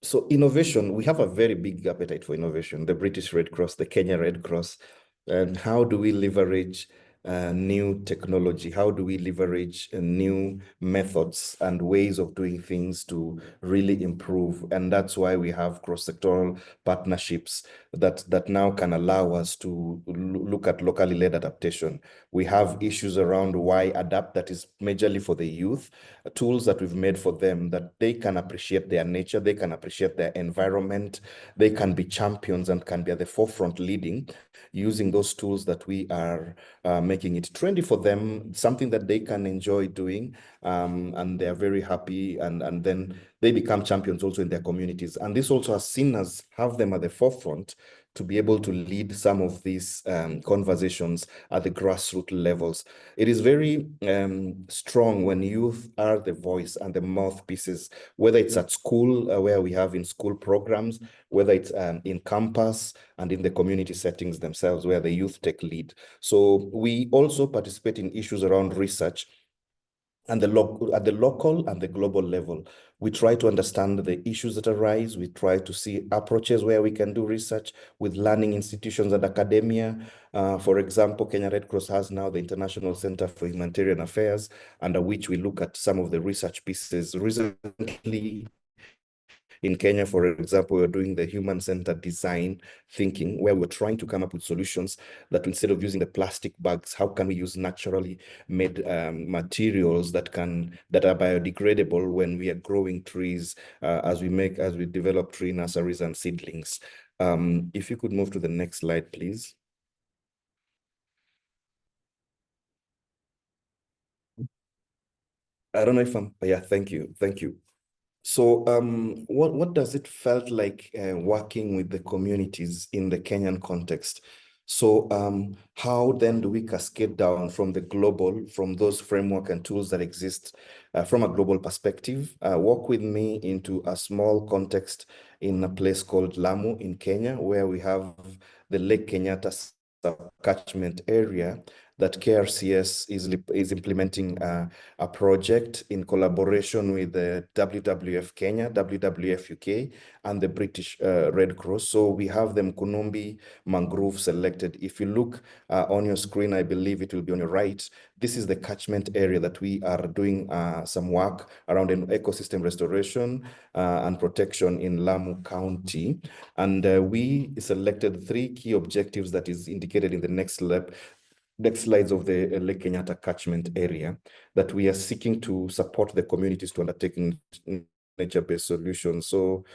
So innovation, we have a very big appetite for innovation, the British Red Cross, the Kenya Red Cross. And how do we leverage new technology? How do we leverage new methods and ways of doing things to really improve? And that's why we have cross-sectoral partnerships that now can allow us to look at locally led adaptation. We have issues around why adapt, that is majorly for the youth, tools that we've made for them that they can appreciate their nature, they can appreciate their environment, they can be champions and can be at the forefront leading, using those tools that we are making it trendy for them, something that they can enjoy doing, and they're very happy, and then they become champions also in their communities. And this also has seen us have them at the forefront to be able to lead some of these conversations at the grassroots levels. It is very strong when youth are the voice and the mouthpieces, whether it's at school, where we have in school programs, whether it's in campus and in the community settings themselves, where the youth take lead. So we also participate in issues around research and at the local and the global level. We try to understand the issues that arise. We try to see approaches where we can do research with learning institutions and academia. For example, Kenya Red Cross has now the International Center for Humanitarian Affairs, under which we look at some of the research pieces. Recently, in Kenya, for example, we're doing the human-centered design thinking, where we're trying to come up with solutions that instead of using the plastic bags, how can we use naturally made materials that are biodegradable when we are growing trees, as we develop tree nurseries and seedlings. If you could move to the next slide, please. I don't know if yeah, thank you. So what does it felt like working with the communities in the Kenyan context? So how then do we cascade down from the global, from those framework and tools that exist from a global perspective? Walk with me into a small context in a place called Lamu in Kenya, where we have the Lake Kenyatta catchment area that KRCS is implementing a project in collaboration with the WWF Kenya, WWF UK, and the British Red Cross. So we have them Kunumbi mangrove selected. If you look on your screen, I believe it will be on your right. This is the catchment area that we are doing some work around an ecosystem restoration and protection in Lamu County. And we selected 3 key objectives that is indicated in the next slides of the Lake Kenyatta catchment area, that we are seeking to support the communities to undertaking nature-based solutions. So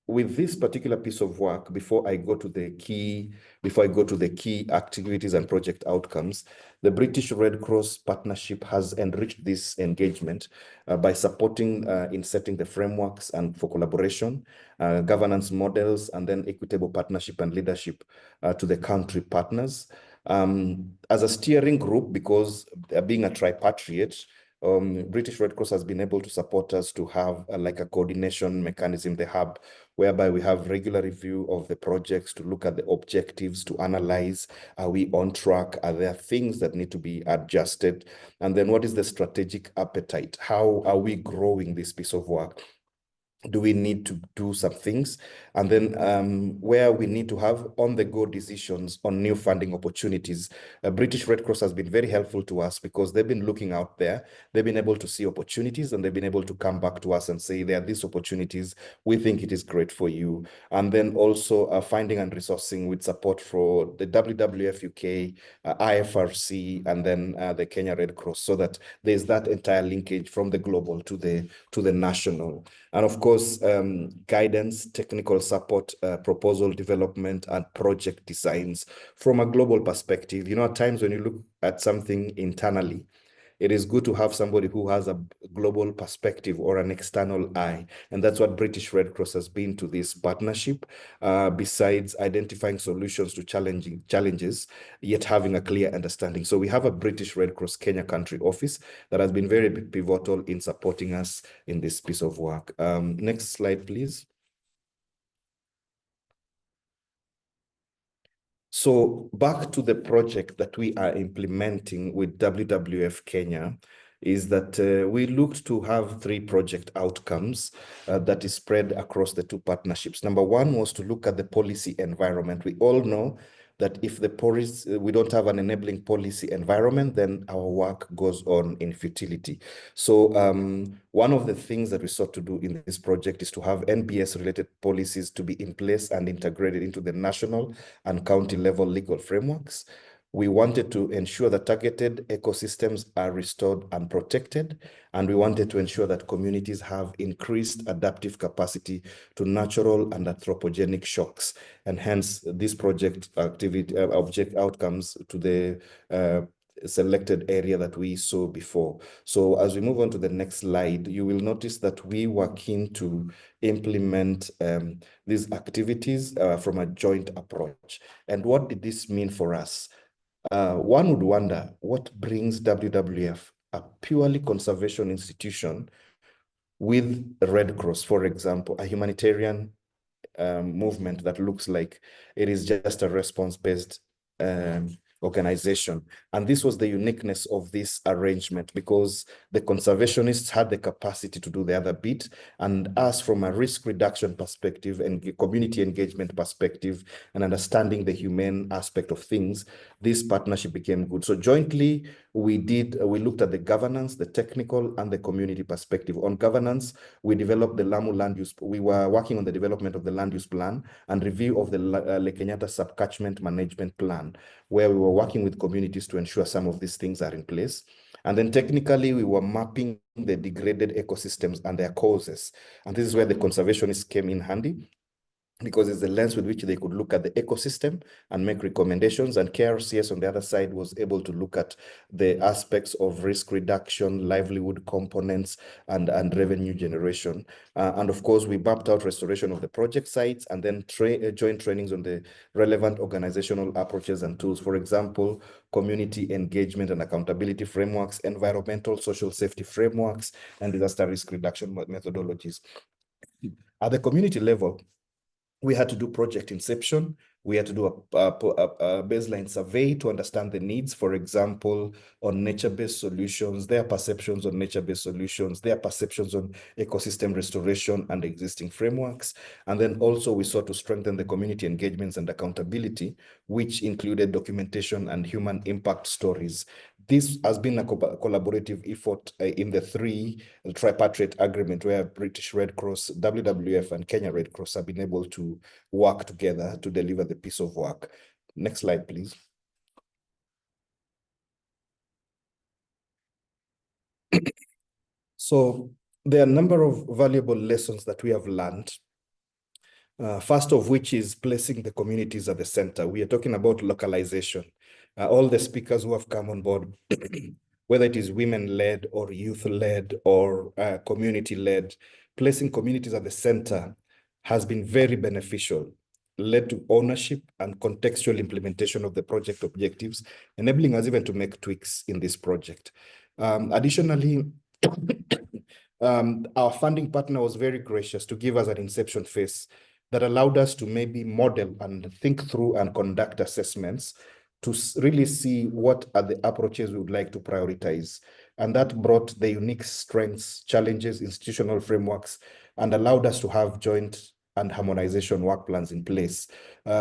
with this particular piece of work, before I go to the key activities and project outcomes, the British Red Cross partnership has enriched this engagement by supporting in setting the frameworks and for collaboration, governance models, and then equitable partnership and leadership to the country partners. As a steering group, because being a tripartite, British Red Cross has been able to support us to have like a coordination mechanism, the hub, whereby we have regular review of the projects to look at the objectives, to analyze, are we on track? Are there things that need to be adjusted? And then what is the strategic appetite? How are we growing this piece of work? do we need to do some things? And then where we need to have on-the-go decisions on new funding opportunities. British Red Cross has been very helpful to us because they've been looking out there. They've been able to see opportunities and they've been able to come back to us and say, there are these opportunities. We think it is great for you. And then also finding and resourcing with support for the WWF UK, IFRC, and then the Kenya Red Cross, so that there's that entire linkage from the global to the national. And of course, guidance, technical support, proposal development, and project designs from a global perspective. You know, at times when you look at something internally, it is good to have somebody who has a global perspective or an external eye. And that's what British Red Cross has been to this partnership, besides identifying solutions to challenges, yet having a clear understanding. So we have a British Red Cross Kenya country office that has been very pivotal in supporting us in this piece of work. Next slide, please. So back to the project that we are implementing with WWF Kenya is that we looked to have 3 project outcomes that is spread across the 2 partnerships. Number 1 was to look at the policy environment. We all know that if we don't have an enabling policy environment, then our work goes on in futility. So one of the things that we sought to do in this project is to have NbS related policies to be in place and integrated into the national and county level legal frameworks. We wanted to ensure that targeted ecosystems are restored and protected, and we wanted to ensure that communities have increased adaptive capacity to natural and anthropogenic shocks, and hence this project activity object outcomes to the selected area that we saw before. So as we move on to the next slide, you will notice that we were keen to implement these activities from a joint approach. And what did this mean for us? One would wonder what brings WWF, a purely conservation institution, with Red Cross, for example, a humanitarian movement that looks like it is just a response-based organization. And this was the uniqueness of this arrangement, because the conservationists had the capacity to do the other bit, and us from a risk reduction perspective and community engagement perspective and understanding the humane aspect of things, this partnership became good. So jointly we looked at the governance, the technical and the community perspective. On governance, we developed the Lamu land use. We were working on the development of the land use plan and review of the Lake Kenyatta subcatchment management plan, where we were working with communities to ensure some of these things are in place. And then technically, we were mapping the degraded ecosystems and their causes. And this is where the conservationists came in handy, because it's the lens with which they could look at the ecosystem and make recommendations. And KRCS on the other side was able to look at the aspects of risk reduction, livelihood components, and revenue generation. And of course, we mapped out restoration of the project sites and then joint trainings on the relevant organizational approaches and tools. For example, community engagement and accountability frameworks, environmental social safety frameworks, and disaster risk reduction methodologies. At the community level, we had to do project inception. We had to do a baseline survey to understand the needs, for example, on nature-based solutions, their perceptions on nature-based solutions, their perceptions on ecosystem restoration and existing frameworks. And then also we sought to strengthen the community engagements and accountability, which included documentation and human impact stories. This has been a collaborative effort in the 3 tripartite agreement, where British Red Cross, WWF, and Kenya Red Cross have been able to work together to deliver the piece of work. Next slide, please. So there are a number of valuable lessons that we have learned. First of which is placing the communities at the center. We are talking about localization. All the speakers who have come on board, whether it is women-led or youth-led or community-led, placing communities at the center has been very beneficial, led to ownership and contextual implementation of the project objectives, enabling us even to make tweaks in this project. Additionally, our funding partner was very gracious to give us an inception phase that allowed us to maybe model and think through and conduct assessments to really see what are the approaches we would like to prioritize. And that brought the unique strengths, challenges, institutional frameworks, and allowed us to have joint and harmonization work plans in place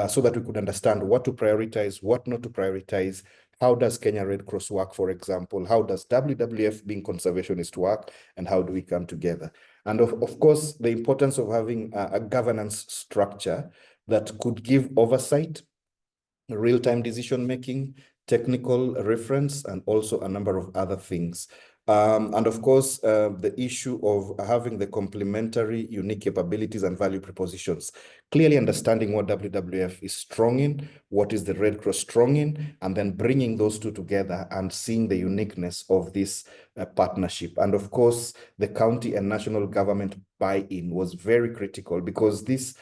so that we could understand what to prioritize, what not to prioritize. How does Kenya Red Cross work, for example? How does WWF, being conservationist, work? And how do we come together? And of course, the importance of having a governance structure that could give oversight, real-time decision-making, technical reference, and also a number of other things. And of course, the issue of having the complementary unique capabilities and value propositions, clearly understanding what WWF is strong in, what is the Red Cross strong in, and then bringing those two together and seeing the uniqueness of this partnership. And of course, the county and national government buy-in was very critical, because this,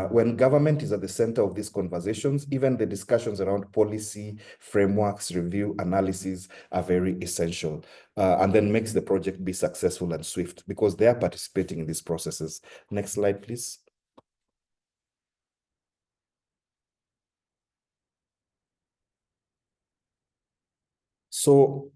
when government is at the center of these conversations, even the discussions around policy, frameworks, review, analysis are very essential, and then makes the project be successful and swift because they are participating in these processes. Next slide, please. So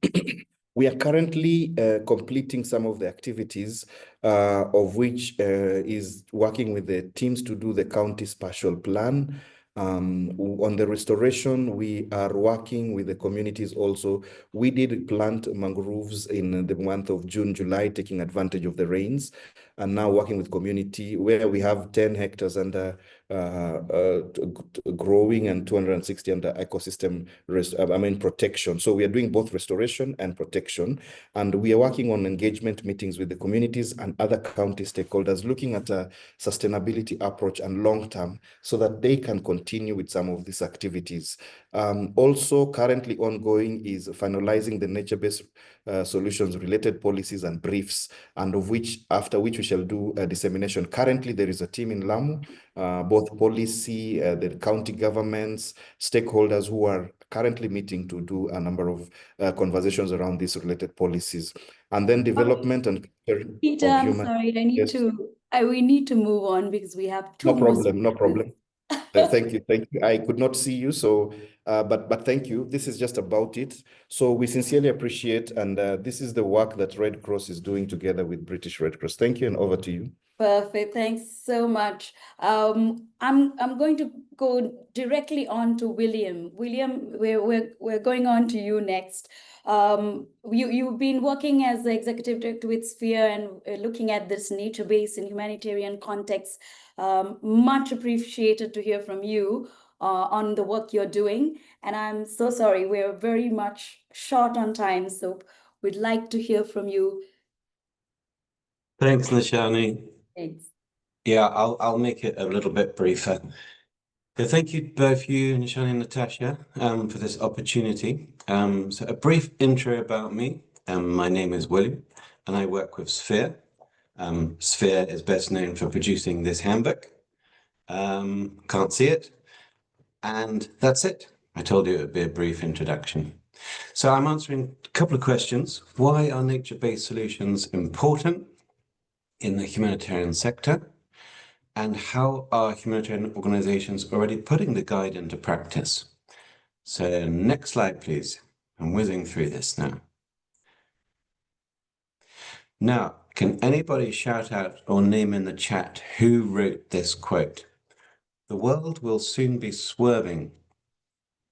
we are currently completing some of the activities, of which is working with the teams to do the county spatial plan. On the restoration, we are working with the communities also. We did plant mangroves in the month of June, July, taking advantage of the rains, and now working with community where we have 10 hectares under growing and 260 under ecosystem protection. So we are doing both restoration and protection, and we are working on engagement meetings with the communities and other county stakeholders, looking at a sustainability approach and long-term so that they can continue with some of these activities. Also currently ongoing is finalizing the nature-based solutions related policies and briefs, and after which we shall do a dissemination. Currently there is a team in Lamu, both policy, the county governments, stakeholders who are currently meeting to do a number of conversations around these related policies. And then development and Peter, I'm sorry, Yes. we need to move on because we have two more No problem. Thank you. I could not see you, so but thank you. This is just about it. So we sincerely appreciate, and this is the work that Red Cross is doing together with British Red Cross. Thank you, and over to you. Perfect. Thanks so much. I'm going to go directly on to William. William, we're going on to you next. You've been working as the executive director with Sphere and looking at this nature-based and humanitarian context. Much appreciated to hear from you on the work you're doing. And I'm so sorry, we're very much short on time, so we'd like to hear from you. Thanks, Nishani. Thanks. Yeah, I'll make it a little bit briefer. So thank you both you, Nishani and Natasha, for this opportunity. So a brief intro about me. My name is William, and I work with Sphere. Sphere is best known for producing this handbook. Can't see it. And that's it. I told you it would be a brief introduction. So I'm answering a couple of questions. Why are nature-based solutions important in the humanitarian sector? And how are humanitarian organizations already putting the guide into practice? So next slide, please. I'm whizzing through this now. Now, can anybody shout out or name in the chat who wrote this quote? The world will soon be swerving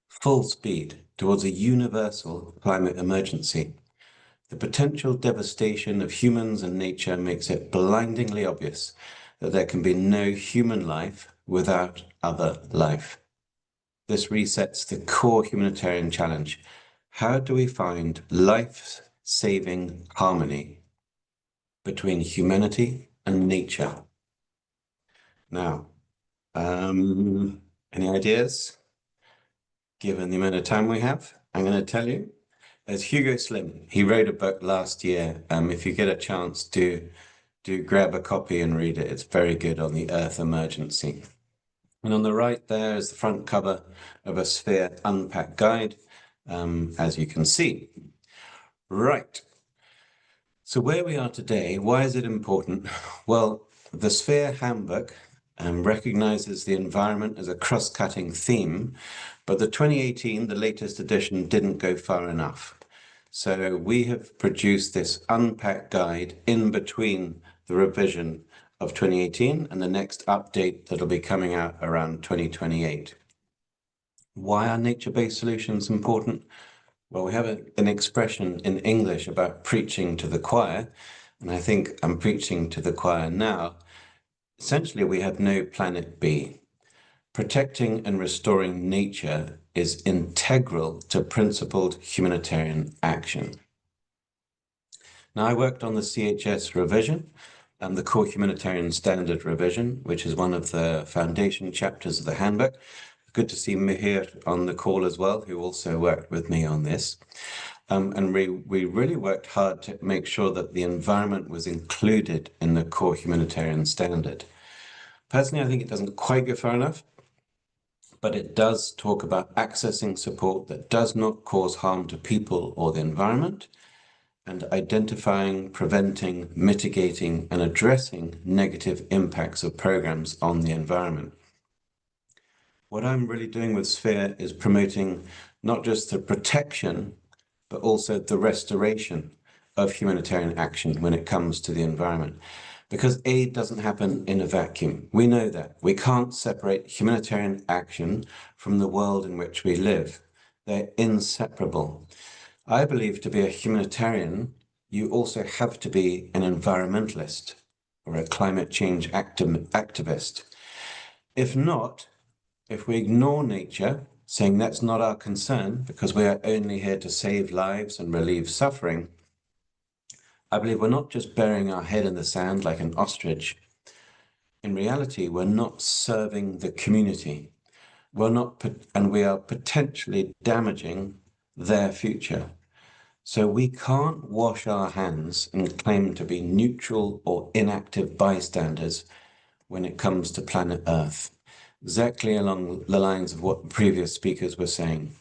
full speed towards a universal climate emergency. The potential devastation of humans and nature makes it blindingly obvious that there can be no human life without other life. This resets the core humanitarian challenge. How do we find life-saving harmony between humanity and nature? Now, any ideas? Given the amount of time we have, I'm going to tell you. There's Hugo Slim. He wrote a book last year. If you get a chance, do grab a copy and read it. It's very good on the Earth emergency. And on the right there is the front cover of a Sphere Unpacked Guide, as you can see. Right. So where we are today, why is it important? Well, the Sphere Handbook recognizes the environment as a cross-cutting theme But the 2018, the latest edition, didn't go far enough. So we have produced this unpacked guide in between the revision of 2018 and the next update that'll be coming out around 2028. Why are nature-based solutions important? Well, we have an expression in English about preaching to the choir, and I think I'm preaching to the choir now. Essentially, we have no planet B. Protecting and restoring nature is integral to principled humanitarian action. Now, I worked on the CHS revision and the Core Humanitarian Standard revision, which is one of the foundation chapters of the handbook. Good to see Mihir on the call as well, who also worked with me on this. And we really worked hard to make sure that the environment was included in the Core Humanitarian Standard. Personally, I think it doesn't quite go far enough, but it does talk about accessing support that does not cause harm to people or the environment, and identifying, preventing, mitigating, and addressing negative impacts of programs on the environment. What I'm really doing with Sphere is promoting not just the protection, but also the restoration of humanitarian action when it comes to the environment. Because aid doesn't happen in a vacuum. We know that. We can't separate humanitarian action from the world in which we live. They're inseparable. I believe to be a humanitarian, you also have to be an environmentalist or a climate change activist. If not, if we ignore nature, saying that's not our concern because we are only here to save lives and relieve suffering, I believe we're not just burying our head in the sand like an ostrich. In reality, we're not serving the community. And we are potentially damaging their future. So we can't wash our hands and claim to be neutral or inactive bystanders when it comes to planet Earth. Exactly along the lines of what previous speakers were saying.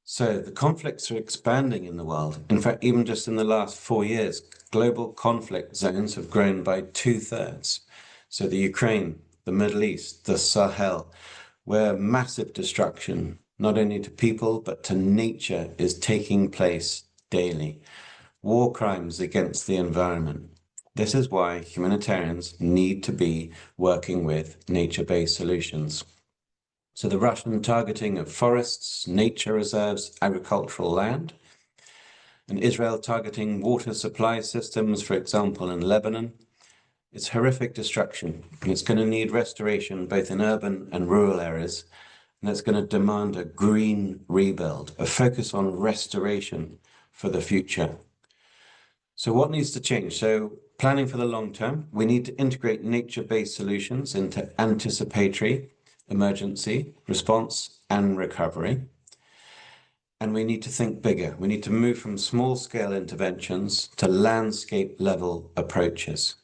So the conflicts are expanding in the world. In fact, even just in the last 4 years, global conflict zones have grown by 2/3. So the Ukraine, the Middle East, the Sahel, where massive destruction, not only to people, but to nature, is taking place daily. War crimes against the environment. This is why humanitarians need to be working with nature-based solutions. So the Russian targeting of forests, nature reserves, agricultural land, and Israel targeting water supply systems, for example, in Lebanon, it's horrific destruction, and it's going to need restoration both in urban and rural areas, and it's going to demand a green rebuild, a focus on restoration for the future. So what needs to change? So planning for the long term, we need to integrate nature-based solutions into anticipatory, emergency, response, and recovery. And we need to think bigger. We need to move from small-scale interventions to landscape-level approaches.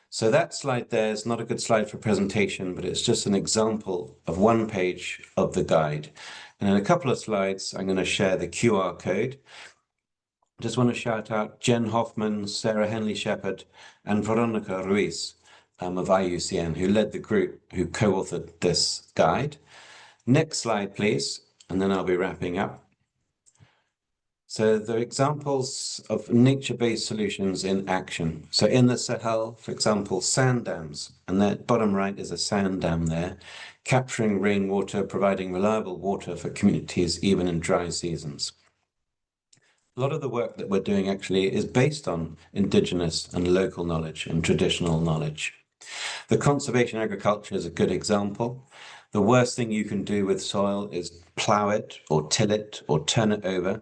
So that slide there is not a good slide for presentation, but it's just an example of one page of the guide. And in a couple of slides, I'm going to share the QR code. I just want to shout out Jen Hoffman, Sarah Henley-Shepherd, and Veronica Ruiz of IUCN, who led the group who co-authored this guide. Next slide, please, and then I'll be wrapping up. So the examples of nature-based solutions in action. So in the Sahel, for example, sand dams, and that bottom right is a sand dam there, capturing rainwater, providing reliable water for communities even in dry seasons. A lot of the work that we're doing actually is based on indigenous and local knowledge and traditional knowledge. The conservation agriculture is a good example. The worst thing you can do with soil is plow it or till it or turn it over.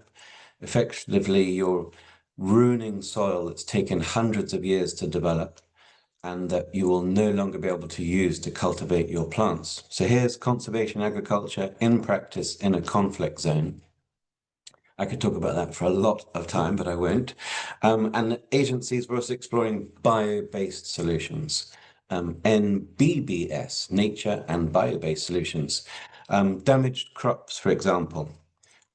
Effectively, you're ruining soil that's taken hundreds of years to develop and that you will no longer be able to use to cultivate your plants. So here's conservation agriculture in practice in a conflict zone. I could talk about that for a lot of time, but I won't. And agencies were also exploring bio-based solutions. NbS, nature and bio-based solutions. Damaged crops, for example,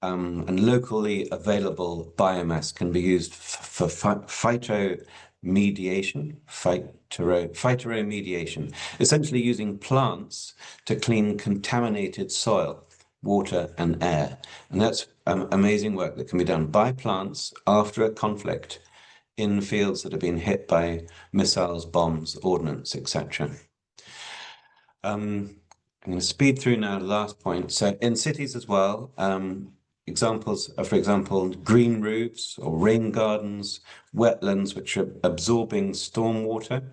and locally available biomass can be used for phytonutrient mediation, phytoremediation, essentially using plants to clean contaminated soil, water, and air. And that's amazing work that can be done by plants after a conflict in fields that have been hit by missiles, bombs, ordnance, etc. I'm going to speed through now the last point. So in cities as well, examples are, for example, green roofs or rain gardens, wetlands which are absorbing stormwater,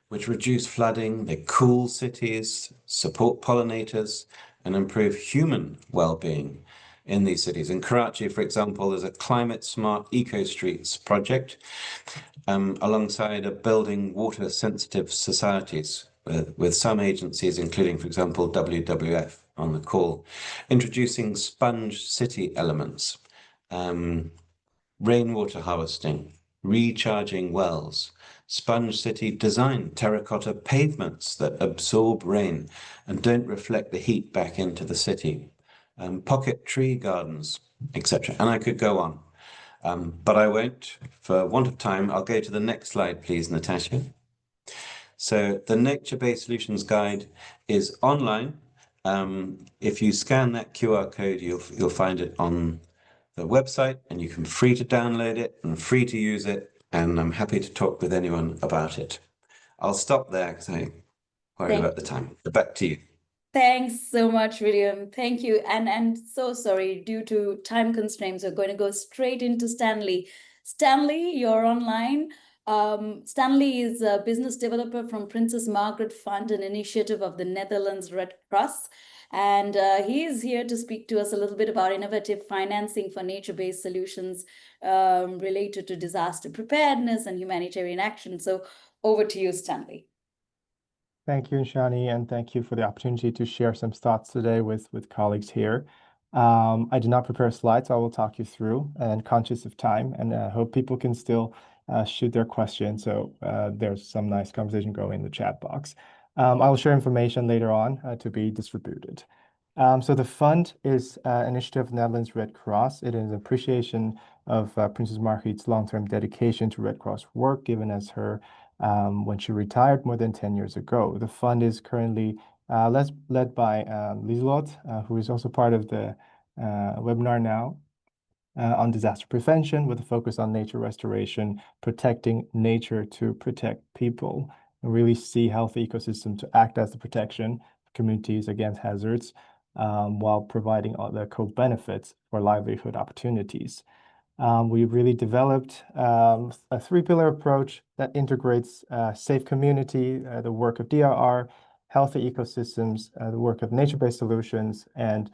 which reduce flooding, they cool cities, support pollinators, and improve human well-being in these cities. In Karachi, for example, there's a climate-smart eco-streets project alongside a building water-sensitive societies with some agencies, including, for example, WWF on the call, introducing sponge city elements, rainwater harvesting, recharging wells, sponge city design, terracotta pavements that absorb rain and don't reflect the heat back into the city, pocket tree gardens, etc. And I could go on, but I won't. For want of time, I'll go to the next slide, please, Natasha. So the Nature-Based Solutions Guide is online. If you scan that QR code, you'll find it on the website, and you can free to download it and free to use it. And I'm happy to talk with anyone about it. I'll stop there because I'm worried about the time. Back to you. Thanks so much, William. Thank you. And so sorry, due to time constraints, we're going to go straight into Stanley. Stanley, you're online. Stanley is a business developer from Princess Margaret Fund, an initiative of the Netherlands Red Cross. And he is here to speak to us a little bit about innovative financing for nature-based solutions related to disaster preparedness and humanitarian action. So over to you, Stanley. Thank you, Nishani, and thank you for the opportunity to share some thoughts today with colleagues here. I did not prepare slides, so I will talk you through, and conscious of time, and I hope people can still shoot their questions, so there's some nice conversation going in the chat box. I will share information later on to be distributed. So the fund is an initiative of Netherlands Red Cross. It is an appreciation of Princess Margriet's long-term dedication to Red Cross work, given as her when she retired more than 10 years ago. The fund is currently led by Lieselot, who is also part of the webinar now on disaster prevention with a focus on nature restoration, protecting nature to protect people, and really see healthy ecosystems to act as the protection of communities against hazards while providing all the co-benefits for livelihood opportunities. We really developed a three-pillar approach that integrates safe community, the work of DRR, healthy ecosystems, the work of nature-based solutions, and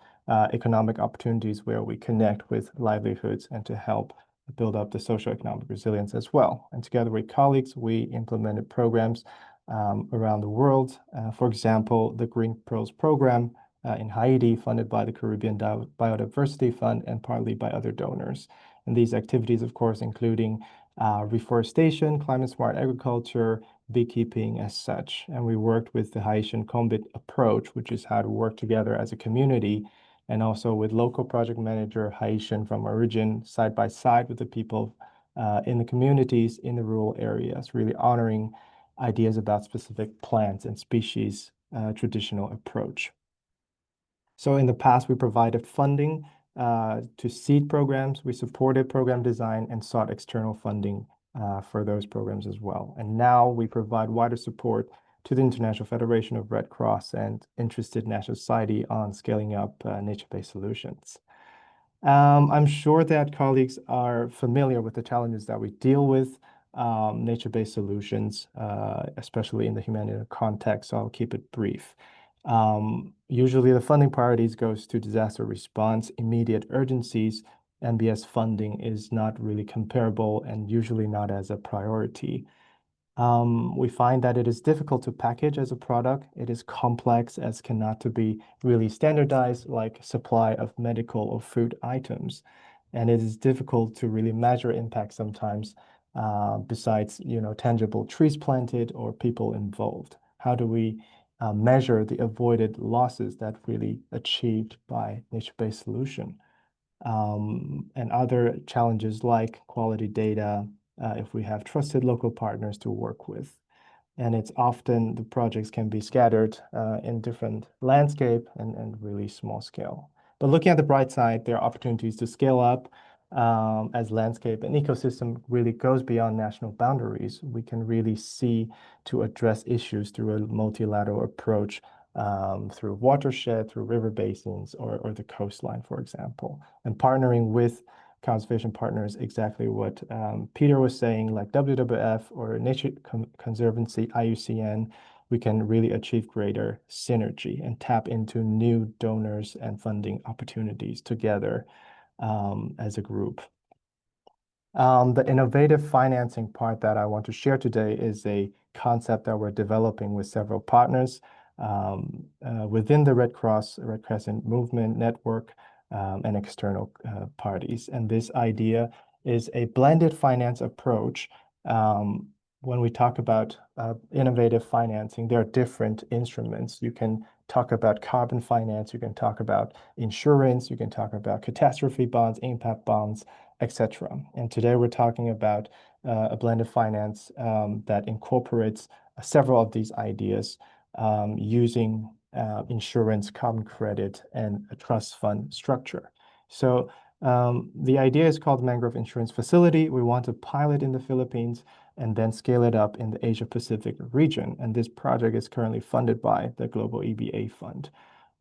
economic opportunities where we connect with livelihoods and to help build up the socioeconomic resilience as well. And together with colleagues, we implemented programs around the world. For example, the Green Pearls program in Haiti, funded by the Caribbean Biodiversity Fund and partly by other donors. And these activities, of course, including reforestation, climate-smart agriculture, beekeeping as such. And we worked with the Haitian Combit approach, which is how to work together as a community, and also with local project manager Haitian from origin, side by side with the people in the communities in the rural areas, really honoring ideas about specific plants and species traditional approach. So in the past, we provided funding to seed programs. We supported program design and sought external funding for those programs as well. And now we provide wider support to the International Federation of Red Cross and interested national society on scaling up nature-based solutions. I'm sure that colleagues are familiar with the challenges that we deal with nature-based solutions, especially in the humanitarian context, so I'll keep it brief. Usually the funding priorities goes to disaster response, immediate urgencies. NbS funding is not really comparable and usually not as a priority. We find that it is difficult to package as a product. It is complex as cannot to be really standardized like supply of medical or food items. And it is difficult to really measure impact sometimes besides, tangible trees planted or people involved. How do we measure the avoided losses that really achieved by nature-based solution? And other challenges like quality data, if we have trusted local partners to work with. And it's often the projects can be scattered in different landscape and really small scale. But looking at the bright side, there are opportunities to scale up as landscape and ecosystem really goes beyond national boundaries. We can really see to address issues through a multilateral approach through watershed, through river basins, or the coastline, for example. And partnering with conservation partners, exactly what Peter was saying, like WWF or Nature Conservancy, IUCN, we can really achieve greater synergy and tap into new donors and funding opportunities together as a group. The innovative financing part that I want to share today is a concept that we're developing with several partners within the Red Crescent movement network and external parties. And this idea is a blended finance approach. When we talk about innovative financing, there are different instruments. You can talk about carbon finance, you can talk about insurance, you can talk about catastrophe bonds, impact bonds, etc. And today we're talking about a blended finance that incorporates several of these ideas using insurance, carbon credit, and a trust fund structure. So the idea is called Mangrove Insurance Facility. We want to pilot in the Philippines and then scale it up in the Asia Pacific region. And this project is currently funded by the Global EBA Fund.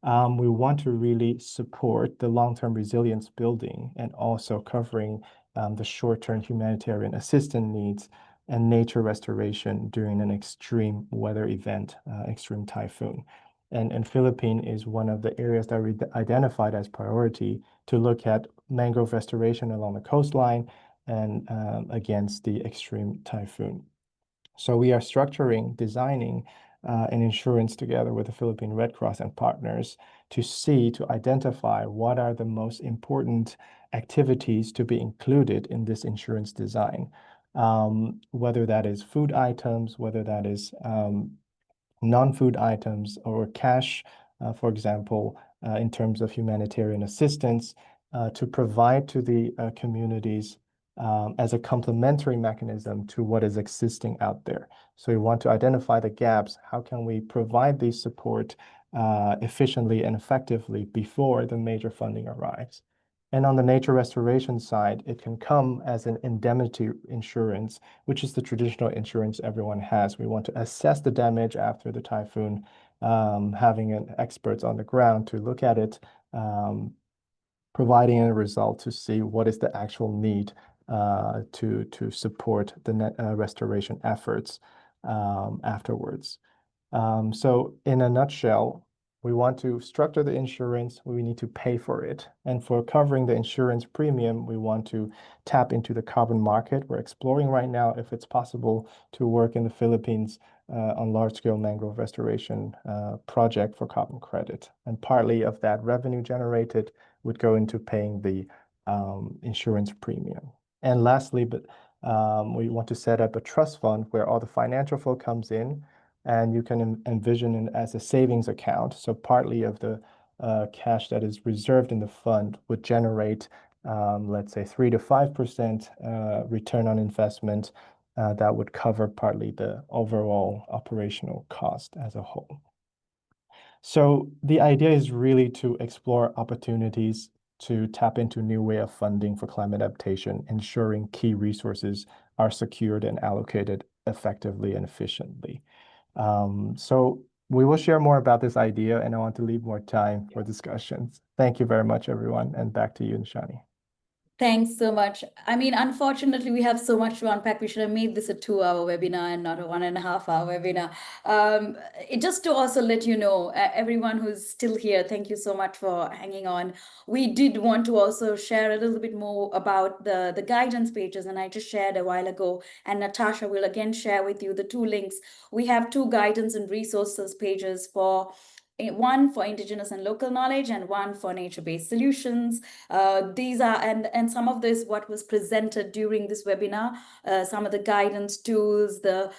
We want to really support the long-term resilience building and also covering the short-term humanitarian assistance needs and nature restoration during an extreme weather event, extreme typhoon. And Philippines is one of the areas that we identified as priority to look at mangrove restoration along the coastline and against the extreme typhoon. So we are structuring, designing an insurance together with the Philippine Red Cross and partners to identify what are the most important activities to be included in this insurance design. Whether that is food items, whether that is non-food items or cash, for example, in terms of humanitarian assistance, to provide to the communities as a complementary mechanism to what is existing out there. So we want to identify the gaps. How can we provide these support efficiently and effectively before the major funding arrives? And on the nature restoration side, it can come as an indemnity insurance, which is the traditional insurance everyone has. We want to assess the damage after the typhoon, having experts on the ground to look at it, providing a result to see what is the actual need to support the restoration efforts afterwards. So in a nutshell, we want to structure the insurance, we need to pay for it. And for covering the insurance premium, we want to tap into the carbon market. We're exploring right now if it's possible to work in the Philippines on large-scale mangrove restoration project for carbon credit. And partly of that revenue generated would go into paying the insurance premium. And lastly, we want to set up a trust fund where all the financial flow comes in, and you can envision it as a savings account. So partly of the cash that is reserved in the fund would generate, let's say, 3 to 5% return on investment that would cover partly the overall operational cost as a whole. So the idea is really to explore opportunities to tap into new way of funding for climate adaptation, ensuring key resources are secured and allocated effectively and efficiently. So we will share more about this idea, and I want to leave more time for discussions. Thank you very much, everyone, and back to you, Nishani. Thanks so much. I mean, unfortunately, we have so much to unpack. We should have made this a 2-hour webinar and not a 1.5-hour webinar. Just to also let you know, everyone who's still here, thank you so much for hanging on. We did want to also share a little bit more about the guidance pages, and I just shared a while ago, and Natasha will again share with you the 2 links. We have 2 guidance and resources pages for one for Indigenous and local knowledge and one for nature-based solutions. These are, and some of this, what was presented during this webinar, some of the guidance tools, the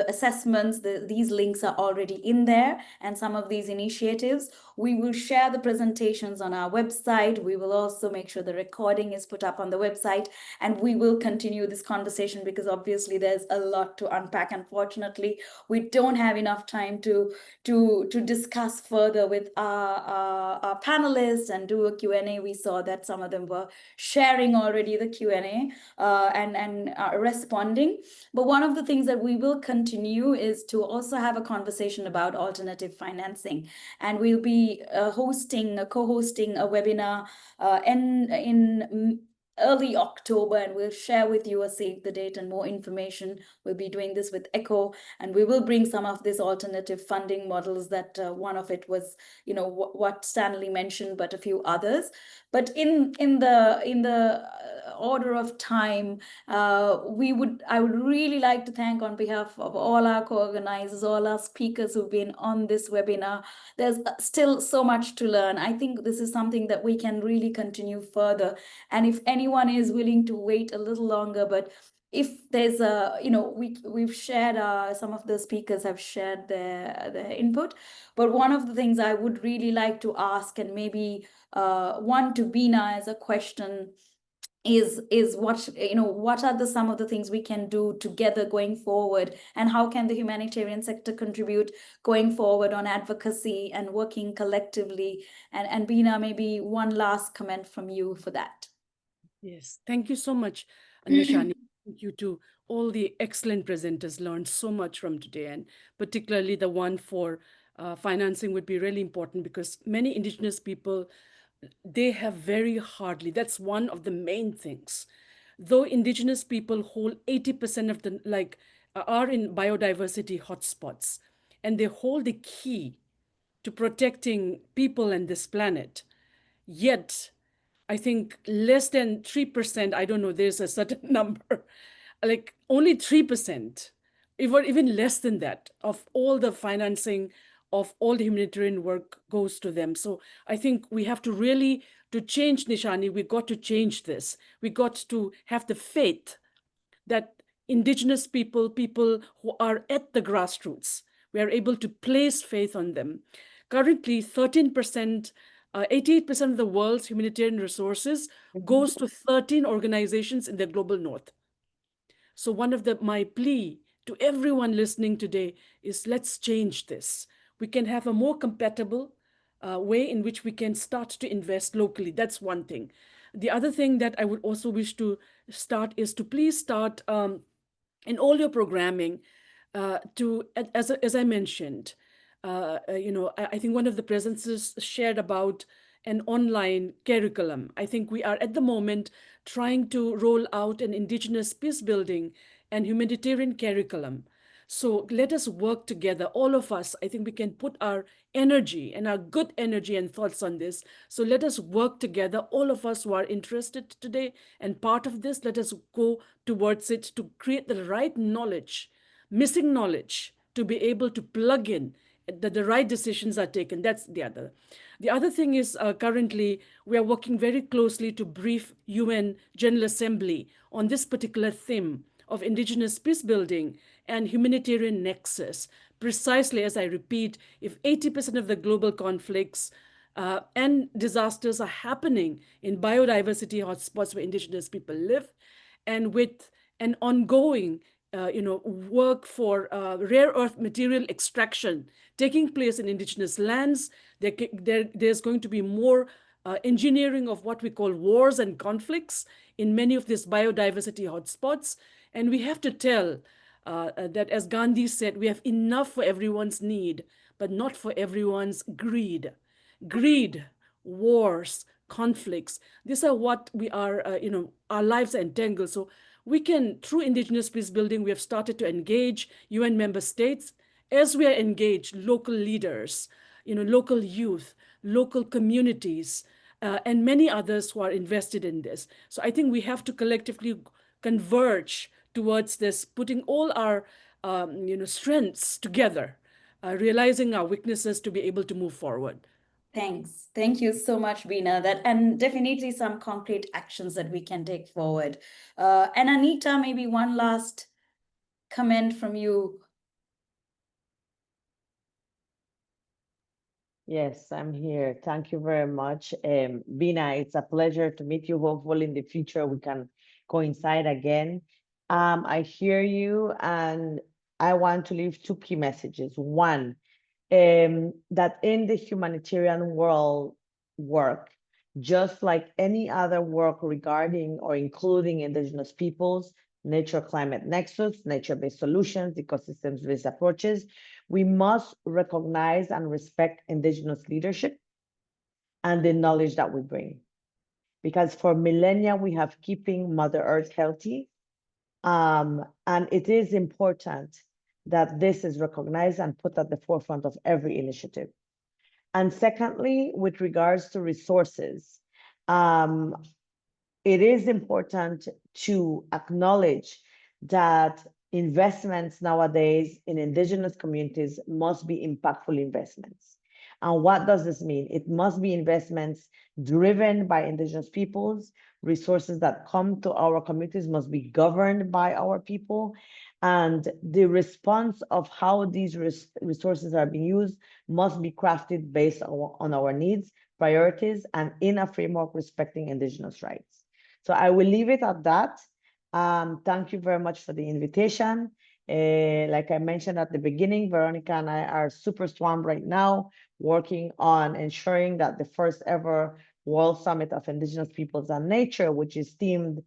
assessments, these links are already in there, and some of these initiatives. We will share the presentations on our website. We will also make sure the recording is put up on the website, and we will continue this conversation because obviously there's a lot to unpack. Unfortunately, we don't have enough time to discuss further with our panelists and do a Q&A. We saw that some of them were sharing already the Q&A and responding. But one of the things that we will continue is to also have a conversation about alternative financing. And we'll be co-hosting a webinar in early October, and we'll share with you a save the date and more information. We'll be doing this with ECHO, and we will bring some of these alternative funding models that one of it was, what Stanley mentioned, but a few others. But in the order of time, I would really like to thank, on behalf of all our co-organizers, all our speakers who've been on this webinar. There's still so much to learn. I think this is something that we can really continue further. And if anyone is willing to wait a little longer, but if there's we've shared, some of the speakers have shared their input, but one of the things I would really like to ask, and maybe one to Bina as a question, is what are some of the things we can do together going forward, and how can the humanitarian sector contribute going forward on advocacy and working collectively? And Bina, maybe one last comment from you for that. Yes, thank you so much, Nishani. Thank you to all the excellent presenters. Learned so much from today, and particularly the one for financing would be really important, because many Indigenous people, they have very hardly, that's one of the main things. Though Indigenous people hold 80% of the, are in biodiversity hotspots, and they hold the key to protecting people and this planet, yet I think less than 3%, I don't know, there's a certain number, like only 3%, even less than that, of all the financing of all the humanitarian work goes to them. So I think we have to really, to change, Nishani, we got to change this. We got to have the faith that Indigenous people who are at the grassroots, we are able to place faith on them. Currently, 13%, 88% of the world's humanitarian resources goes to 13 organizations in the global north. So one of my plea to everyone listening today is, let's change this. We can have a more compatible way in which we can start to invest locally. That's one thing. The other thing that I would also wish to start is to please start in all your programming as I mentioned, I think one of the presenters shared about an online curriculum. I think we are at the moment trying to roll out an Indigenous peace building and humanitarian curriculum. So let us work together, all of us. I think we can put our energy and our good energy and thoughts on this. So let us work together, all of us who are interested today and part of this. Let us go towards it to create the right knowledge, missing knowledge, to be able to plug in that the right decisions are taken. That's the other. The other thing is currently we are working very closely to brief UN General Assembly on this particular theme of Indigenous peace building and humanitarian nexus. Precisely, as I repeat, if 80% of the global conflicts and disasters are happening in biodiversity hotspots where Indigenous people live, and with an ongoing work for rare earth material extraction taking place in Indigenous lands, there's going to be more engineering of what we call wars and conflicts in many of these biodiversity hotspots. And we have to tell that, as Gandhi said, we have enough for everyone's need, but not for everyone's greed. Greed, wars, conflicts, these are what we are, our lives are entangled. So we can, through Indigenous peace building, we have started to engage UN member states as we are engaged local leaders, local youth, local communities, and many others who are invested in this. So I think we have to collectively converge towards this, putting all our strengths together realizing our weaknesses to be able to move forward. Thanks. Thank you so much, Beena. And definitely some concrete actions that we can take forward. And Anita, maybe one last comment from you. Yes, I'm here. Thank you very much. Bina, it's a pleasure to meet you. Hopefully in the future we can coincide again. I hear you, and I want to leave two key messages. One, that in the humanitarian world work, just like any other work regarding or including Indigenous peoples, nature-climate nexus, nature-based solutions, ecosystems-based approaches, we must recognize and respect Indigenous leadership and the knowledge that we bring. Because for millennia, we have keeping Mother Earth healthy. And it is important that this is recognized and put at the forefront of every initiative. And secondly, with regards to resources, it is important to acknowledge that investments nowadays in Indigenous communities must be impactful investments. And what does this mean? It must be investments driven by Indigenous peoples. Resources that come to our communities must be governed by our people. And the response of how these resources are being used must be crafted based on our needs, priorities, and in a framework respecting Indigenous rights. So I will leave it at that. Thank you very much for the invitation. Like I mentioned at the beginning, Veronica and I are super swamped right now, working on ensuring that the first ever World Summit of Indigenous Peoples and Nature, which is themed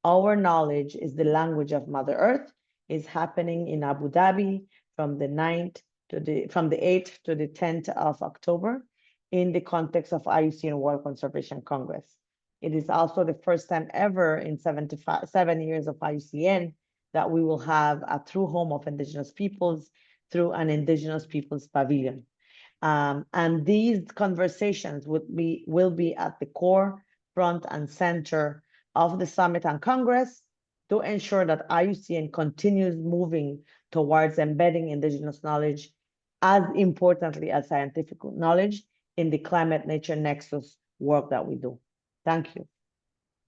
"Our Knowledge is the Language of Mother Earth," is happening in Abu Dhabi from the 8th to the 10th of October in the context of IUCN World Conservation Congress. It is also the first time ever in 7 years of IUCN that we will have a true home of Indigenous peoples through an Indigenous Peoples Pavilion. And these conversations will be at the core, front, and center of the Summit and Congress to ensure that IUCN continues moving towards embedding Indigenous knowledge as importantly as scientific knowledge in the climate-nature nexus work that we do. Thank you.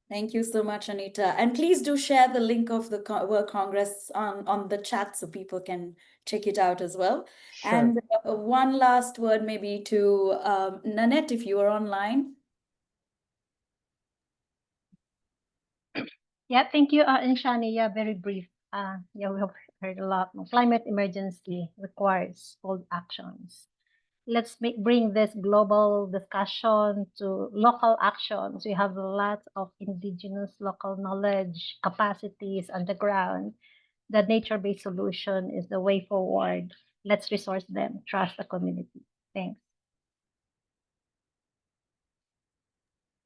Thank you so much, Anita. And please do share the link of the World Congress on the chat so people can check it out as well. Sure. And one last word maybe to Nanette, if you are online. Yeah, thank you, Nshani. Yeah, very brief. Yeah, we have heard a lot. Climate emergency requires bold actions. Let's bring this global discussion to local actions. We have a lot of Indigenous local knowledge, capacities on the ground. The nature-based solution is the way forward. Let's resource them, trust the community. Thanks.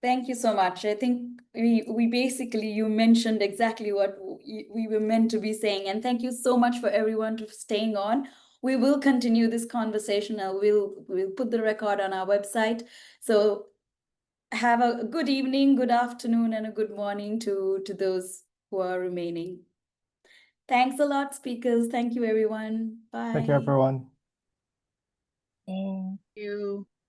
Thank you so much. I think we basically, you mentioned exactly what we were meant to be saying. And thank you so much for everyone for staying on. We will continue this conversation and we'll put the record on our website. So have a good evening, good afternoon, and a good morning to those who are remaining. Thanks a lot, speakers. Thank you, everyone. Bye. Thank you, everyone. Thank you.